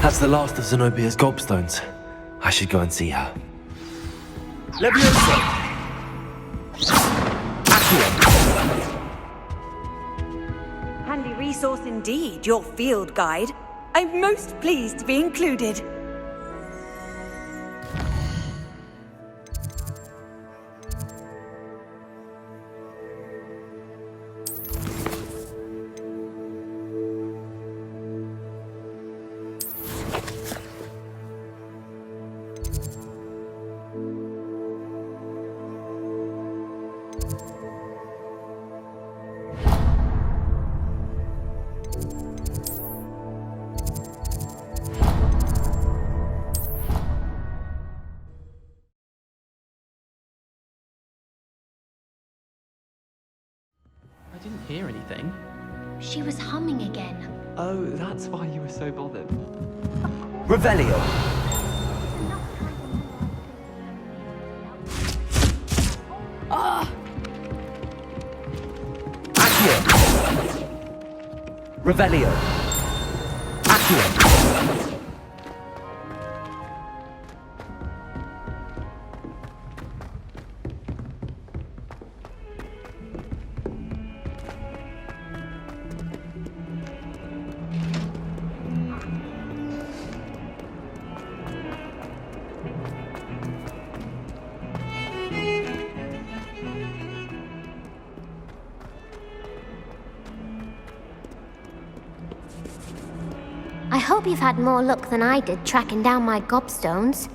That's the last of Zenobia's GOBSTONES. I should go and see her. Leviosa! Handy resource indeed, your field guide. I'm most pleased to be included. didn't hear anything. She was humming again. Oh, that's why you were so bothered. Revelio. Oh! Accio. Revelio. Accio. I hope you've had more luck than I did tracking down my gobstones.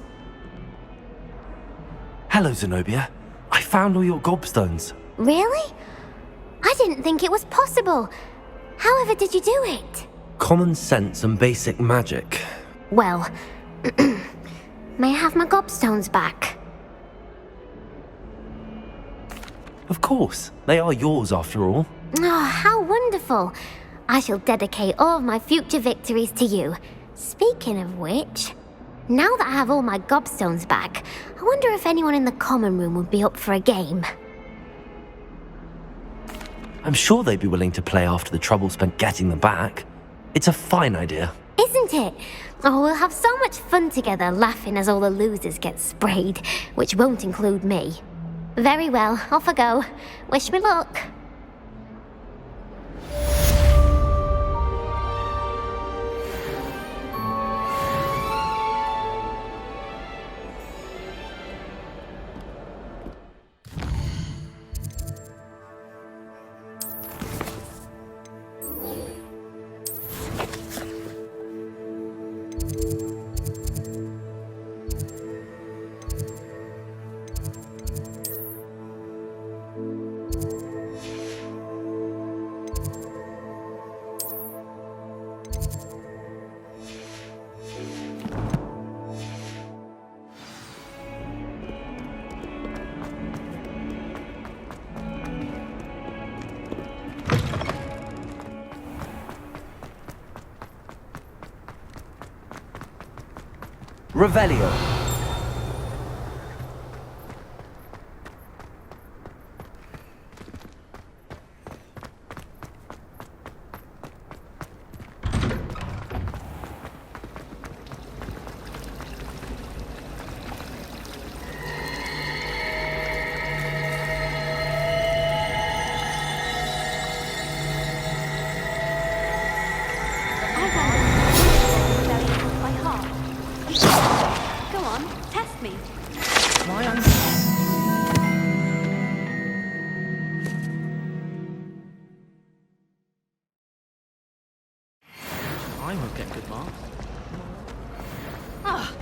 Hello, Zenobia. I found all your gobstones. Really? I didn't think it was possible. However did you do it? Common sense and basic magic. Well, may I have my gobstones back? Of course. They are yours after all. Oh, how wonderful. I shall dedicate all of my future victories to you. Speaking of which, now that I have all my gobstones back, I wonder if anyone in the common room would be up for a game. I'm sure they'd be willing to play after the trouble spent getting them back. It's a fine idea. Isn't it? Oh, we'll have so much fun together laughing as all the losers get sprayed, which won't include me. Very well, off I go. Wish me luck. Revelio. Go on, test me. Why on... I won't get good marks. Ah!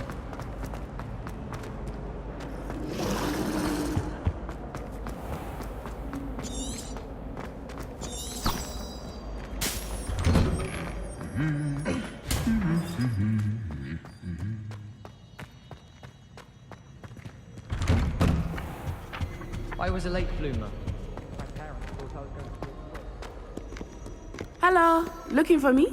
I was a late bloomer. Hello, looking for me?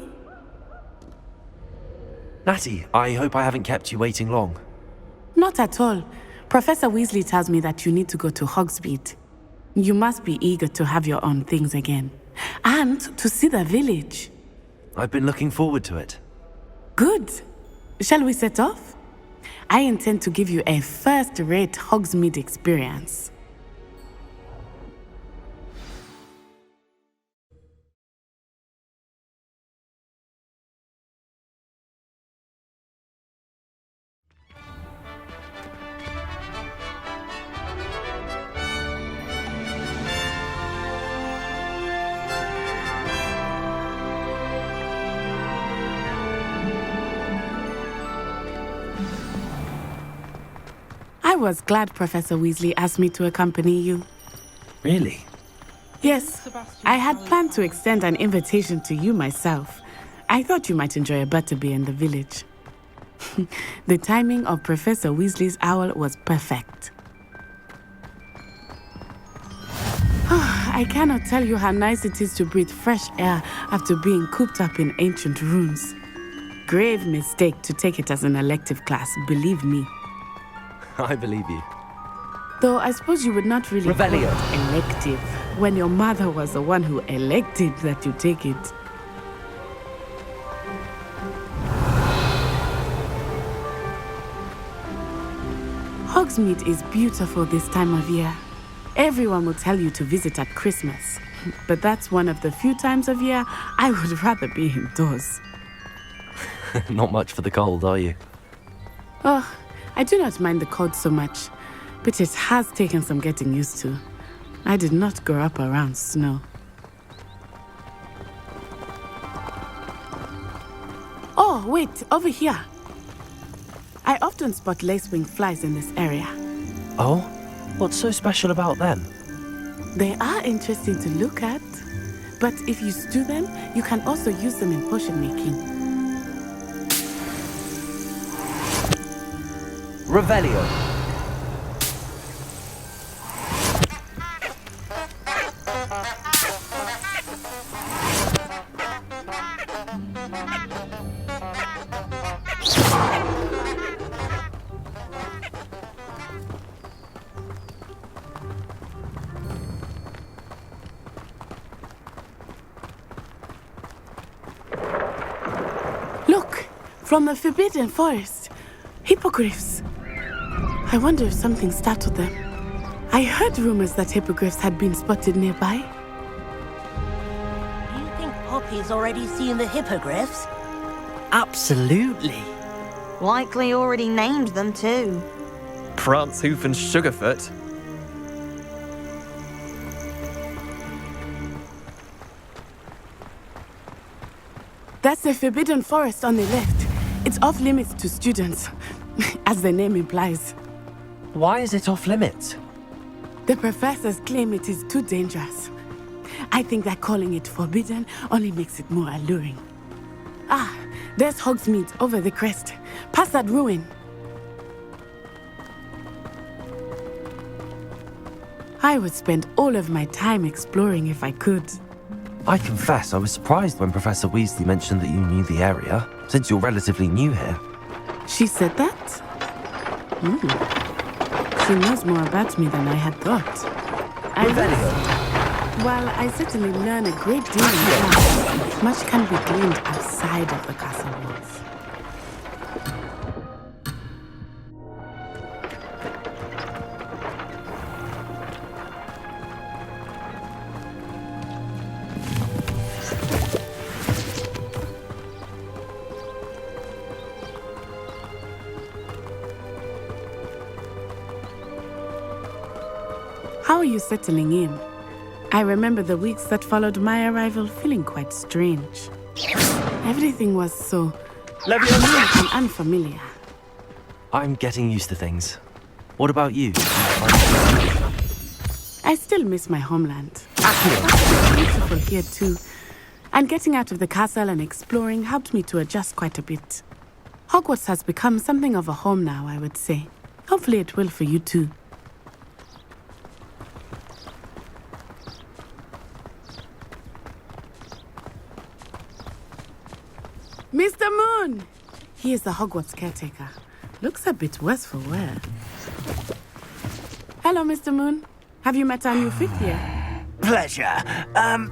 Natty, I hope I haven't kept you waiting long. Not at all. Professor Weasley tells me that you need to go to HOGSMEADE. You must be eager to have your own things again. And to see the village. I've been looking forward to it. Good. Shall we set off? I intend to give you a first-rate HOGSMEADE experience. I was glad Professor Weasley asked me to accompany you. Really? Yes, I had planned to extend an invitation to you myself. I thought you might enjoy a butterbeer in the village. The timing of Professor Weasley's owl was perfect. I I cannot tell you how nice it is to breathe fresh air after being cooped up in ancient ruins. Grave mistake to take it as an elective class, believe me. I believe you. Though I suppose you would not really call Revelio. it elective when your mother was the one who elected that you take it. Hogsmeade is beautiful this time of year. Everyone will tell you to visit at Christmas, but that's one of the few times of year I would rather be indoors. Not much for the cold, are you? Oh, I do not mind the cold so much, but it has taken some getting used to. I did not grow up around snow. Oh, wait, over here. I often spot lacewing flies in this area. Oh? What's so special about them? They are interesting to look at, but if you stew them, you can also use them in potion making. Revelio. Look, from the Forbidden Forest, hippogriffs. I wonder if something startled them. I heard rumors that hippogriffs had been spotted nearby. You think Poppy's already seen the hippogriffs? Absolutely. Likely already named them too. Prance, Hoof and Sugarfoot. That's the Forbidden Forest on the left. It's off limits to students, as the name implies. Why is it off limits? The professors claim it is too dangerous. I think that calling it forbidden only makes it more alluring. Ah, there's Hogsmeade over the crest. Past that ruin. I would spend all of my time exploring if I could. I confess, I was surprised when Professor Weasley mentioned that you knew the area, since you're relatively new here. She said that? She knows more about me than I had thought. While I certainly learn a great deal in class, much can be gleaned outside of the castle walls. How are you settling in? I remember the weeks that followed my arrival feeling quite strange. Everything was so new and unfamiliar. I'm getting used to things. What about you? I still miss my homeland. It's beautiful here too. And getting out of the castle and exploring helped me to adjust quite a bit. Hogwarts has become something of a home now, I would say. Hopefully it will for you too. Mr. Moon! He is the Hogwarts caretaker. Looks a bit worse for wear. Hello, Mr. Moon. Have you met our new fifth year? Pleasure.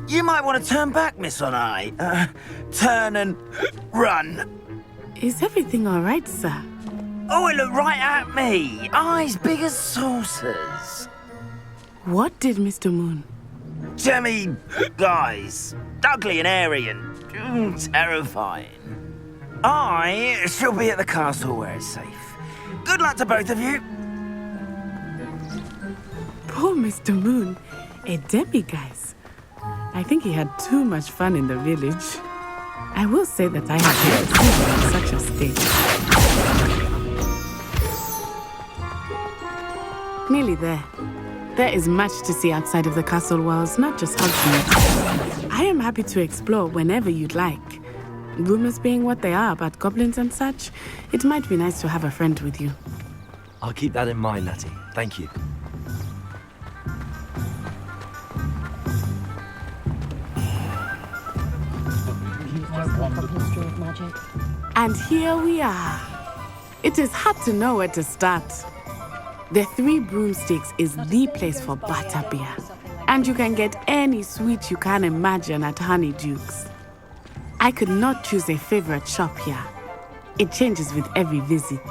You might want to turn back, Miss Onai. Turn and run. Is everything all right, sir? Oh, it looked right at me. Eyes big as saucers. What did Mr. Moon? Jemmy, guys. Ugly and airy and terrifying. I shall be at the castle where it's safe. Good luck to both of you. Poor Mr. Moon. A demiguise. I think he had too much fun in the village. I will say that I have never seen him in such a state. Nearly there. There is much to see outside of the castle walls, not just Hogsmeade. I am happy to explore whenever you'd like. Rumors being what they are about goblins and such, it might be nice to have a friend with you. I'll keep that in mind, Natty. Thank you. history of magic. And here we are. It is hard to know where to start. The Three Broomsticks is the place for butterbeer. And you can get any sweet you can imagine at Honeyduke's. I could not choose a favorite shop here. It changes with every visit.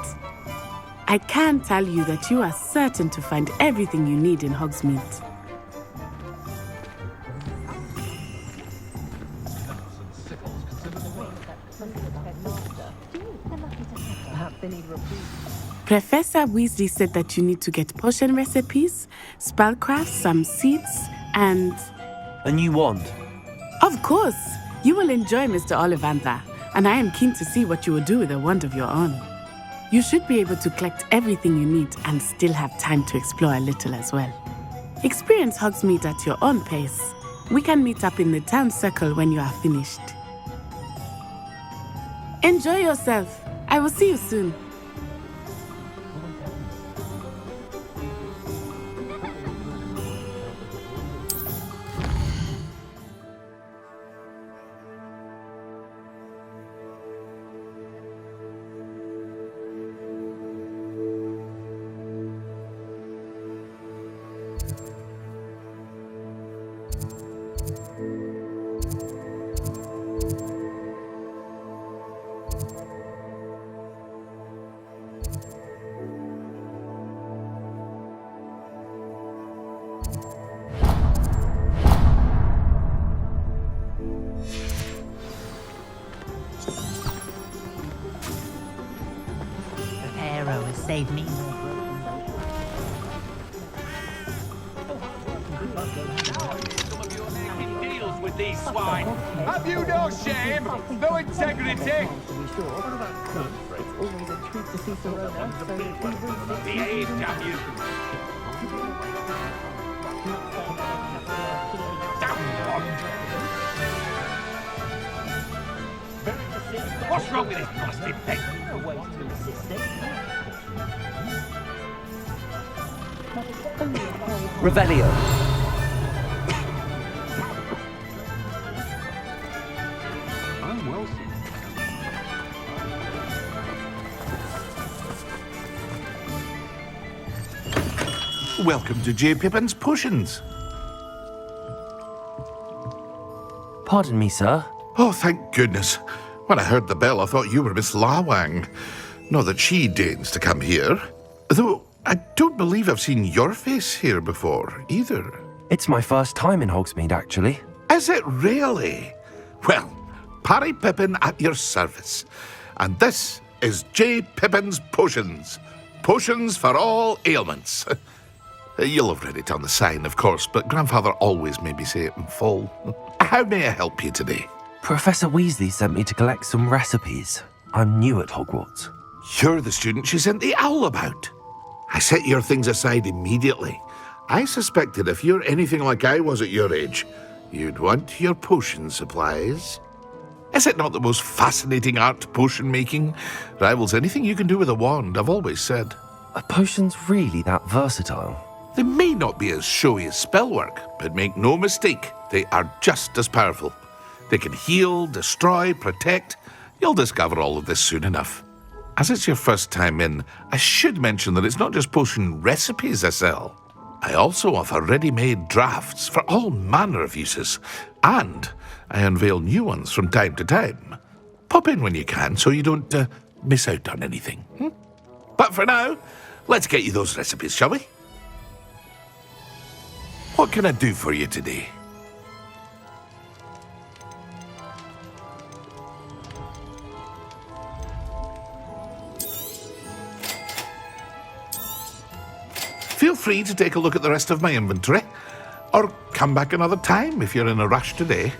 I can tell you that you are certain to find everything you need in Hogsmeade. Professor Weasley said that you need to get potion recipes, spellcraft, some seeds, and... A new wand? Of course! You will enjoy Mr. Ollivander, and I am keen to see what you will do with a wand of your own. You should be able to collect everything you need and still have time to explore a little as well. Experience Hogsmeade at your own pace. We can meet up in the town circle when you are finished. Enjoy yourself. I will see you soon. Save me. Deals with these swine. Have you no shame? No integrity? Behave, damn you. What's wrong with this busted pig? Revelio. I'm well. Welcome to J. Pippin's Potions. Pardon me, sir. Oh, thank goodness. When I heard the bell, I thought you were Miss Lawang. Not that she deigns to come here. Though I don't believe I've seen your face here before, either. It's my first time in Hogsmeade, actually. Is it really? Well, Parry Pippin at your service. And this is J. Pippin's Potions. Potions for all ailments. You'll have read it on the sign, of course, but Grandfather always made me say it in full. How may I help you today? Professor Weasley sent me to collect some recipes. I'm new at Hogwarts. You're the student she sent the owl about. I set your things aside immediately. I suspected if you're anything like I was at your age, you'd want your potion supplies. Is it not the most fascinating art, potion making? Rivals anything you can do with a wand, I've always said. Are potions really that versatile? They may not be as showy as spellwork, but make no mistake, they are just as powerful. They can heal, destroy, protect. You'll discover all of this soon enough. As it's your first time in, I should mention that it's not just potion recipes I sell. I also offer ready-made drafts for all manner of uses, and I unveil new ones from time to time. Pop in when you can so you don't miss out on anything. But for now, let's get you those recipes, shall we? What can I do for you today? Feel free to take a look at the rest of my inventory, or come back another time if you're in a rush today.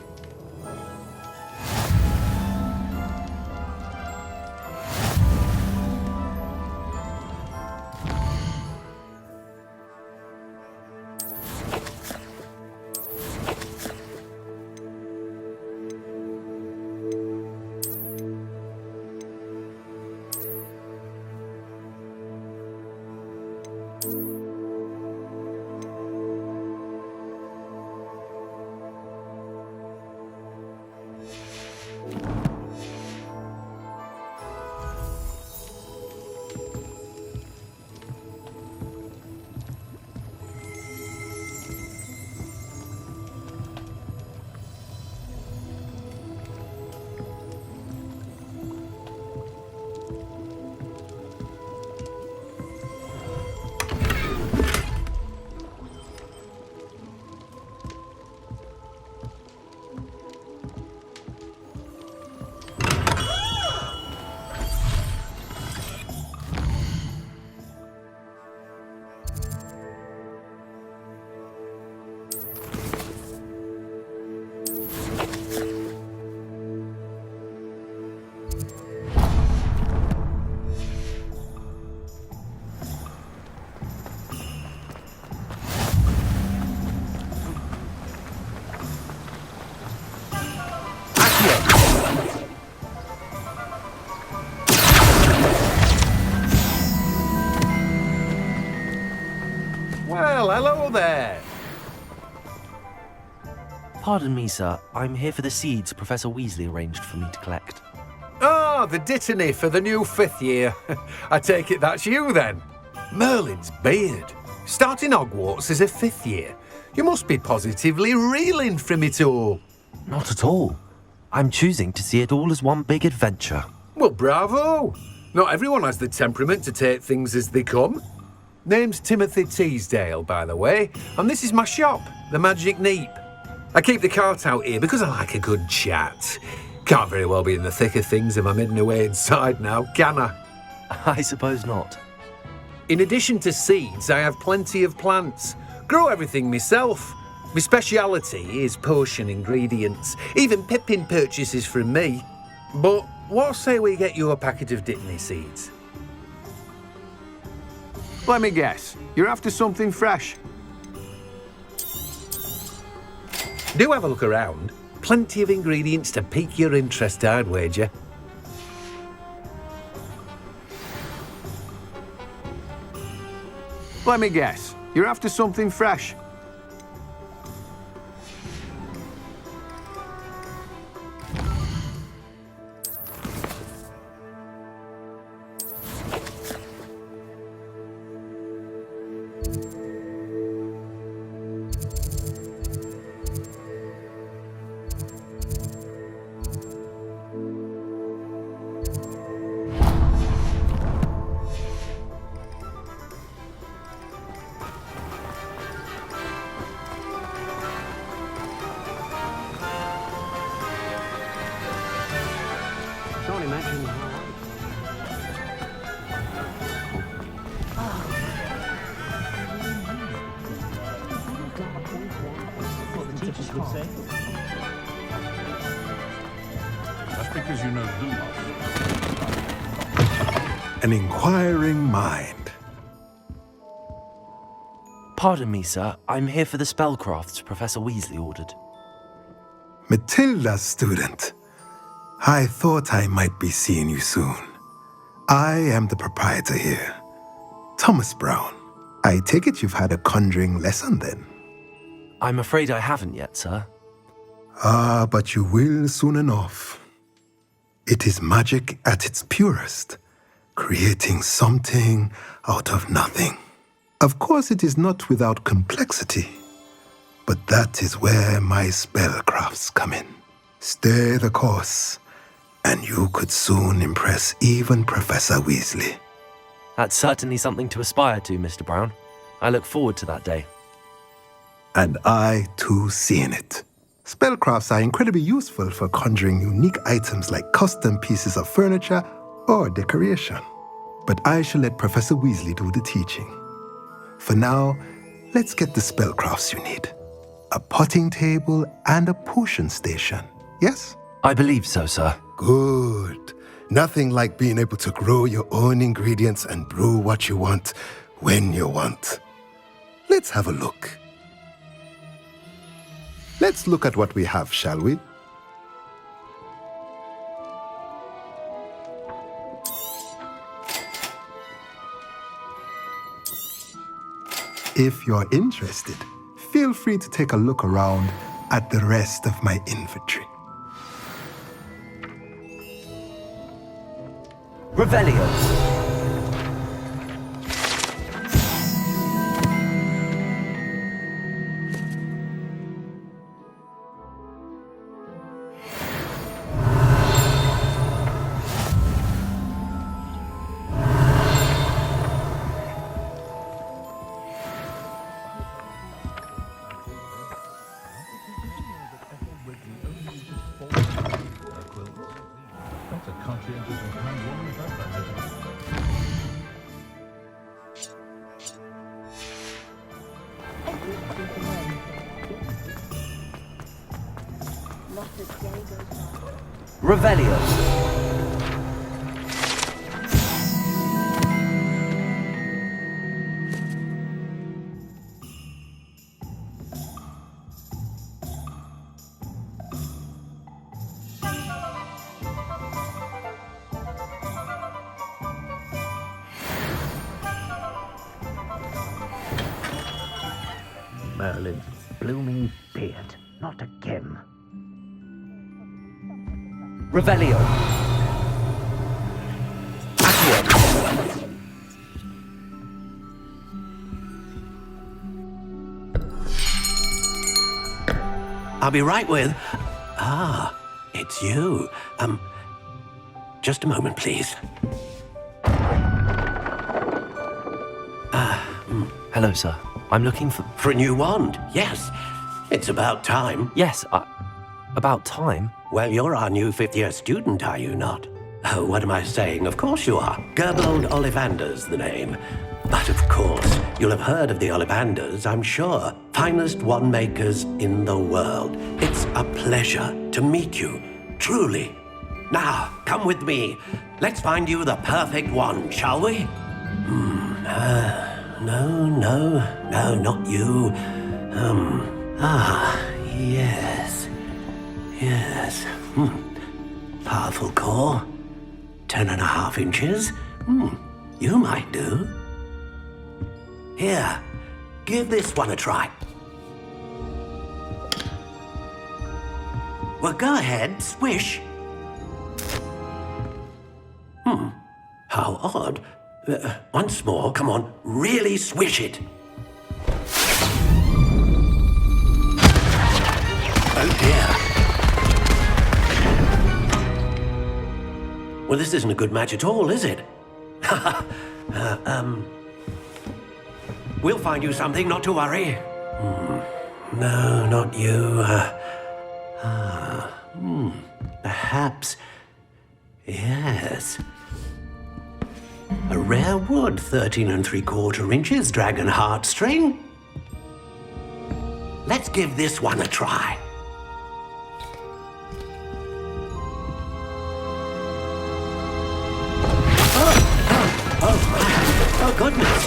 Pardon me, sir. I'm here for the seeds Professor Weasley arranged for me to collect. Ah, the dittany for the new 5th year. I take it that's you then. Merlin's beard. Starting Hogwarts as a 5th year. You must be positively reeling from it all. Not at all. I'm choosing to see it all as one big adventure. Well, bravo. Not everyone has the temperament to take things as they come. Name's Timothy Teasdale, by the way, and this is my shop, the Magic Neep. I keep the cart out here because I like a good chat. Can't very well be in the thick of things if I'm hidden away inside now, can I? I suppose not. In addition to seeds, I have plenty of plants. Grow everything myself. My speciality is potion ingredients. Even Pippin purchases from me. But what say we get you a packet of dittany seeds? Let me guess. You're after something fresh. Do have a look around. Plenty of ingredients to pique your interest, I'd wager. Let me guess. You're after something fresh. Can't imagine how. What the teachers would say. That's because you know Lumos. An inquiring mind. Pardon me, sir. I'm here for the spellcrafts Professor Weasley ordered. Matilda's student. I thought I might be seeing you soon. I am the proprietor here, Thomas Brown. I take it you've had a conjuring lesson then? I'm afraid I haven't yet, sir. Ah, but you will soon enough. It is magic at its purest, creating something out of nothing. Of course, it is not without complexity, but that is where my spellcrafts come in. Stay the course, and you could soon impress even Professor Weasley. That's certainly something to aspire to, Mr. Brown. I look forward to that day. And I, too, seeing it. Spellcrafts are incredibly useful for conjuring unique items like custom pieces of furniture or decoration. But I shall let Professor Weasley do the teaching. For now, let's get the spellcrafts you need. A potting table and a potion station, yes? I believe so, sir. Good. Nothing like being able to grow your own ingredients and brew what you want when you want. Let's have a look. Let's look at what we have, shall we? If you're interested, feel free to take a look around at the rest of my inventory. Revelio. Revelio. Merlin's blooming beard. not again. Revelio. I'll be right with... Ah, it's you. Just a moment, please. Hello, sir. I'm looking for... For a new wand, yes. It's about time. Yes, about time? Well, you're our new fifth-year student, are you not? Oh, what am I saying? Of course you are. Gerbold Ollivander's the name. But of course, you'll have heard of the Ollivanders, I'm sure. Finest wand makers in the world. It's a pleasure to meet you, truly. Now, come with me. Let's find you the perfect wand, shall we? No, not you. Yes. Powerful core. 10.5 inches. You might do. Here, give this one a try. Well, go ahead, swish. How odd. Once more, come on, really swish it. Oh dear. Well, this isn't a good match at all, is it? We'll find you something, not to worry. No, not you. Perhaps. Yes. A rare wood, 13 3/4 inches, dragon heartstring. Let's give this one a try. Oh, goodness.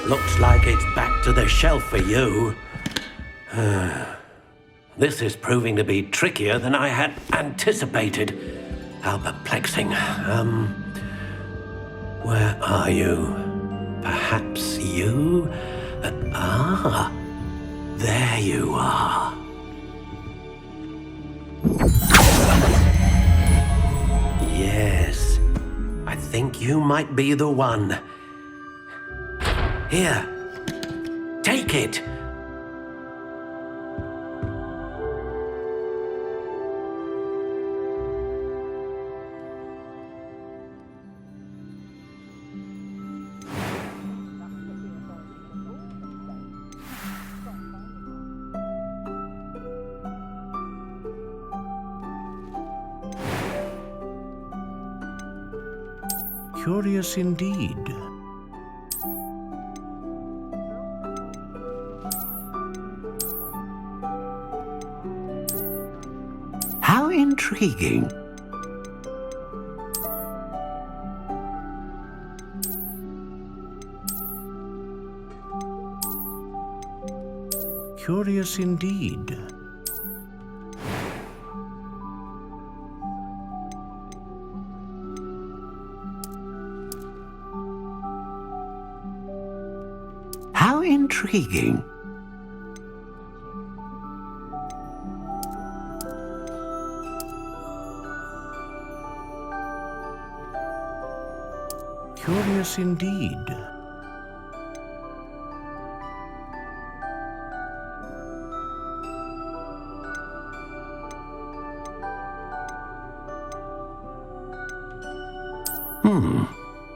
Looks like it's back to the shelf for you. This is proving to be trickier than I had anticipated. How perplexing. Where are you? Perhaps you? There you are. Yes, I think you might be the one. Here, take it. Curious indeed. How intriguing. Curious indeed. How intriguing. Curious indeed.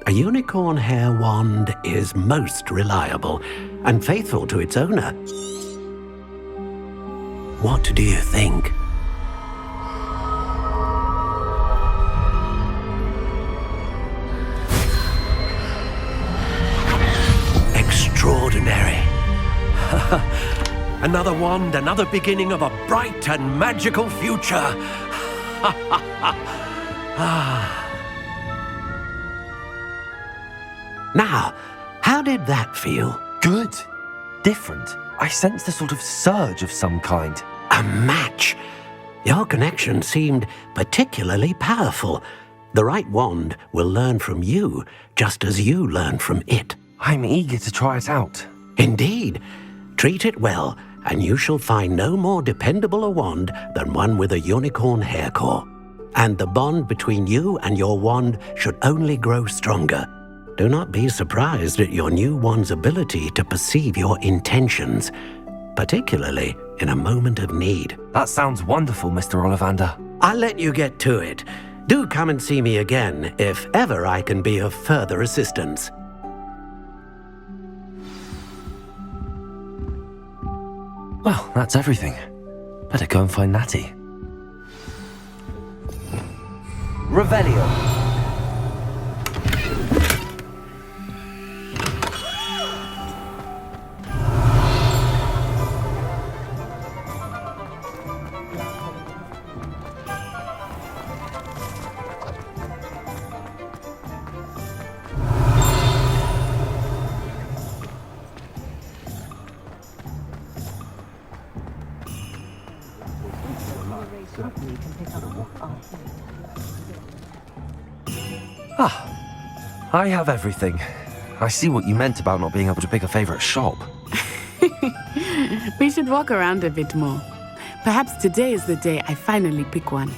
A unicorn hair wand is most reliable and faithful to its owner. What do you think? Extraordinary. Another wand, another beginning of a bright and magical future. Now, how did that feel? Good. Different. I sensed a sort of surge of some kind. A match. Your connection seemed particularly powerful. The right wand will learn from you, just as you learn from it. I'm eager to try it out. Indeed. Treat it well, and you shall find no more dependable a wand than one with a unicorn hair core. And the bond between you and your wand should only grow stronger. Do not be surprised at your new wand's ability to perceive your intentions, particularly in a moment of need. That sounds wonderful, Mr. Ollivander. I'll let you get to it. Do come and see me again if ever I can be of further assistance. Well, that's everything. Better go and find Natty. Revelio. I have everything. I see what you meant about not being able to pick a favorite shop. We should walk around a bit more. Perhaps today is the day I finally pick one.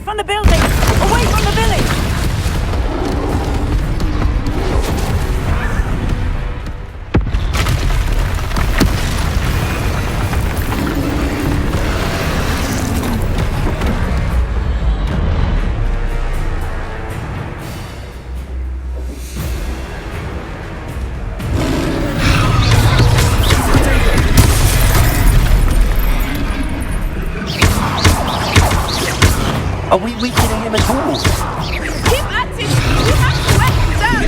From the building! Away from the village! Are we weakening him at all? Keep at it! You have to let him down!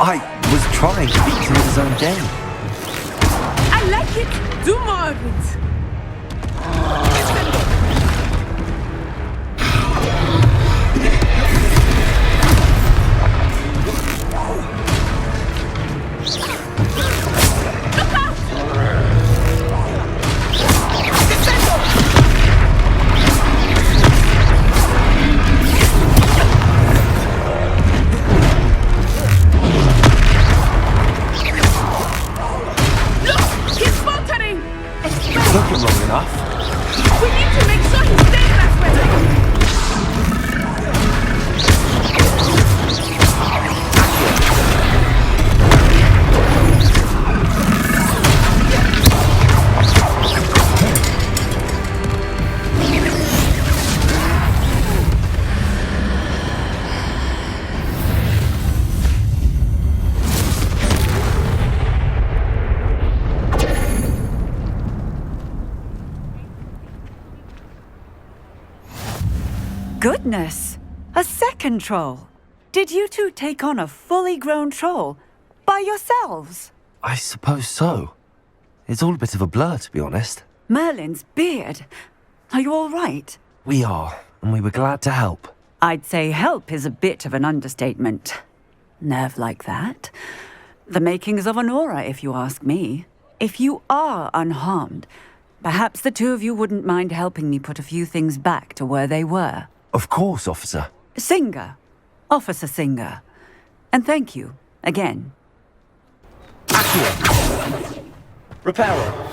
I was trying to beat him at his own game. I like it. Do more of it. Long enough. We need to make sure he stays that way. Goodness! A second troll! Did you two take on a fully grown troll? By yourselves? I suppose so. It's all a bit of a blur, to be honest. Merlin's beard. Are you all right? We are, and we were glad to help. I'd say help is a bit of an understatement. Nerve like that. The makings of an aura, if you ask me. If you are unharmed, perhaps the two of you wouldn't mind helping me put a few things back to where they were. Of course, officer. Singer. Officer Singer. And thank you, again. Accio. Reparo.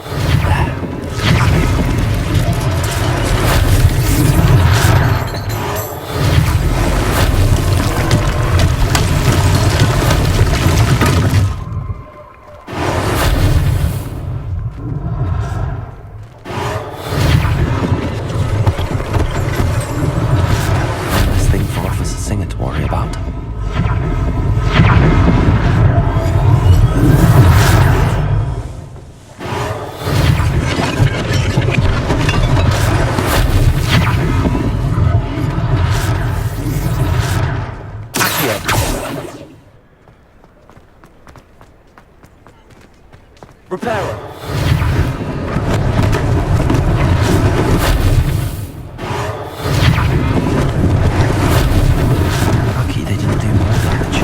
Repairer. Lucky they didn't do more damage.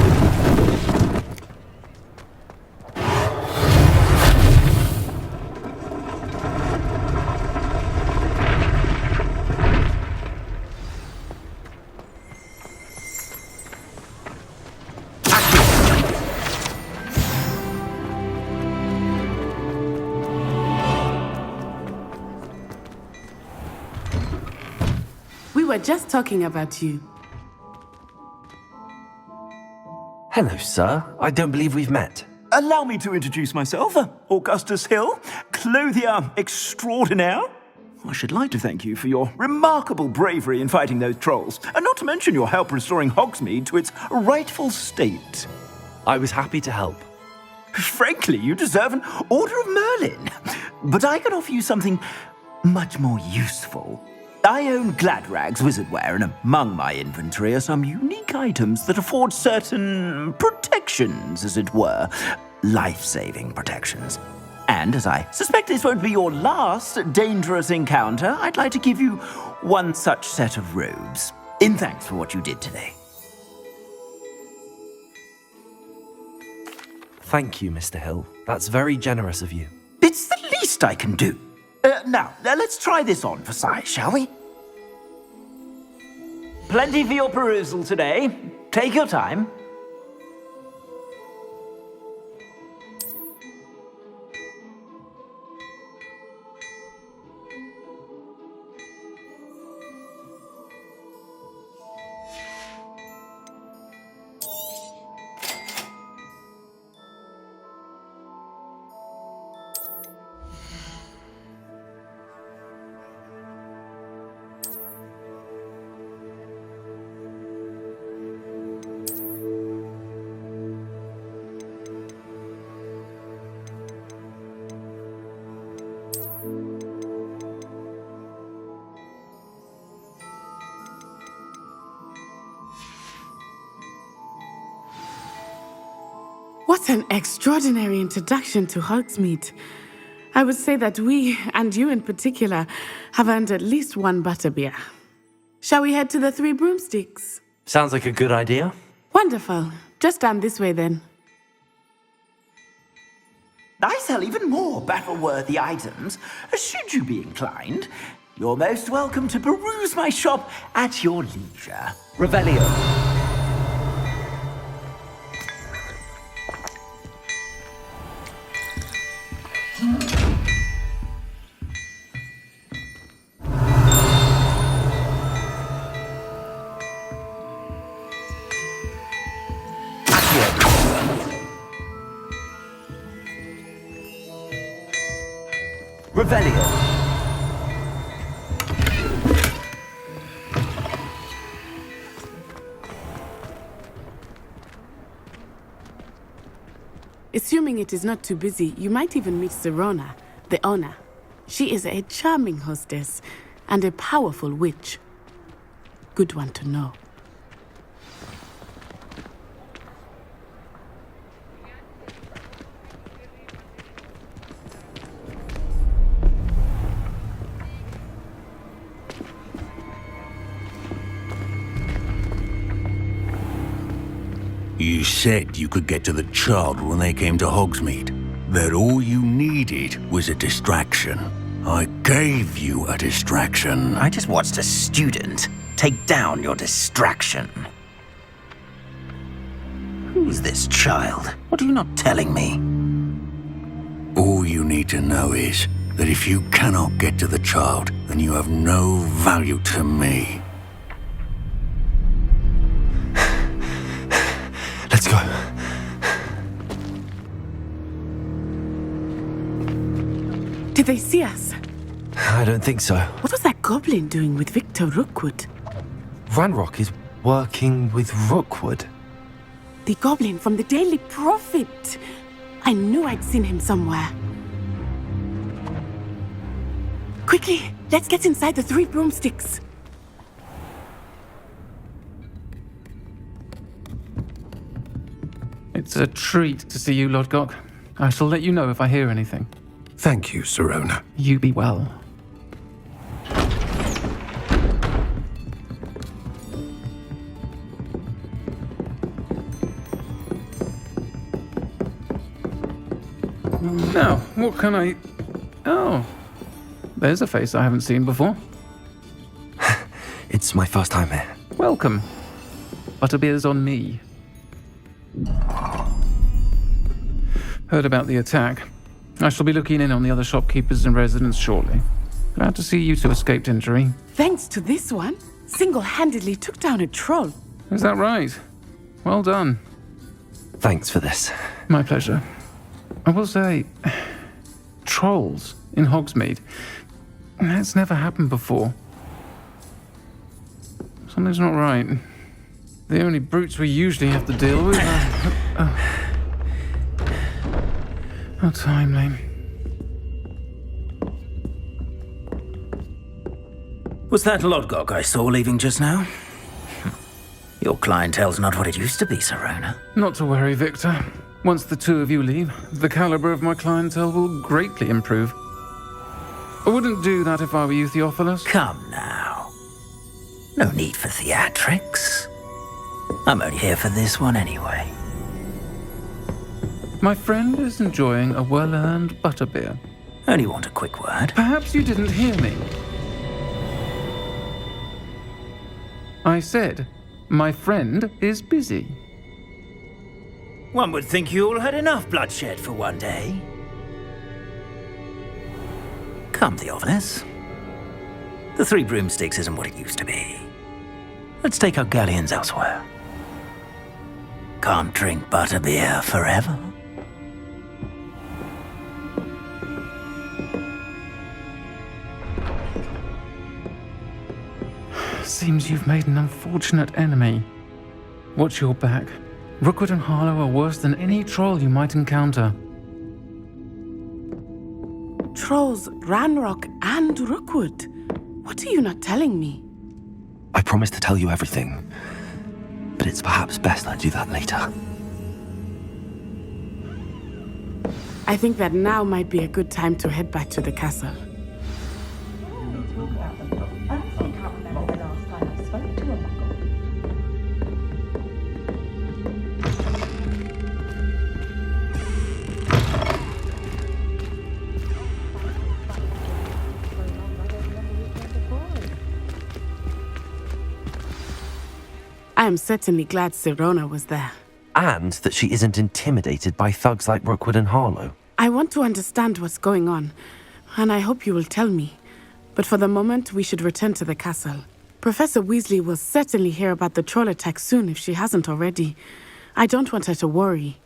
We were just talking about you. Hello, sir. I don't believe we've met. Allow me to introduce myself, Augustus Hill, clothier extraordinaire. I should like to thank you for your remarkable bravery in fighting those trolls, and not to mention your help restoring Hogsmeade to its rightful state. I was happy to help. Frankly, you deserve an Order of Merlin. But I can offer you something much more useful. I own Gladrag's wizardware, and among my inventory are some unique items that afford certain protections, as it were. Life-saving protections. And as I suspect this won't be your last dangerous encounter, I'd like to give you one such set of robes, in thanks for what you did today. Thank you, Mr. Hill. That's very generous of you. It's the least I can do. Now, let's try this on for size, shall we? Plenty for your perusal today. Take your time. What an extraordinary introduction to Hogsmeade. I would say that we, and you in particular, have earned at least one butterbeer. Shall we head to the Three Broomsticks? Sounds like a good idea. Wonderful. Just down this way then. I sell even more battle-worthy items. Should you be inclined, you're most welcome to peruse my shop at your leisure. Revelio. Revelio. Assuming it is not too busy, you might even meet Serona, the owner. She is a charming hostess and a powerful witch. Good one to know. You said you could get to the child when they came to Hogsmeade. That all you needed was a distraction. I gave you a distraction. I just watched a student take down your distraction. Who's this child? What are you not telling me? All you need to know is that if you cannot get to the child, then you have no value to me. Let's go. Did they see us? I don't think so. What was that goblin doing with Victor Rookwood? Ranrock is working with Rookwood. The goblin from the Daily Prophet. I knew I'd seen him somewhere. Quickly, let's get inside the Three Broomsticks. It's a treat to see you, Lodgok. I shall let you know if I hear anything. Thank you, Sirona. You be well. Now, what can I... Oh, there's a face I haven't seen before. It's my first time here. Welcome. Butterbeer's on me. Heard about the attack. I shall be looking in on the other shopkeepers and residents shortly. Glad to see you two escaped injury. Thanks to this one, single-handedly took down a troll. Is that right? Well done. Thanks for this. My pleasure. I will say, trolls in Hogsmeade. That's never happened before. Something's not right. The only brutes we usually have to deal with are... How timely. Was that Lodgok I saw leaving just now? Your clientele's not what it used to be, Sirona. Not to worry, Victor. Once the two of you leave, the caliber of my clientele will greatly improve. I wouldn't do that if I were you, Theophilus. Come now. No need for theatrics. I'm only here for this one anyway. My friend is enjoying a well-earned butterbeer. Only want a quick word. Perhaps you didn't hear me. I said, my friend is busy. One would think you all had enough bloodshed for one day. Come, Theophilus. The Three Broomsticks isn't what it used to be. Let's take our galleons elsewhere. Can't drink butterbeer forever. Seems you've made an unfortunate enemy. Watch your back. Rookwood and Harlow are worse than any troll you might encounter. Trolls, Ranrock, and Rookwood. What are you not telling me? I promised to tell you everything, but it's perhaps best I do that later. I think that now might be a good time to head back to the castle. I am certainly glad Sirona was there. And that she isn't intimidated by thugs like Rookwood and Harlow. I want to understand what's going on, and I hope you will tell me. But for the moment, we should return to the castle. Professor Weasley will certainly hear about the troll attack soon if she hasn't already. I don't want her to worry.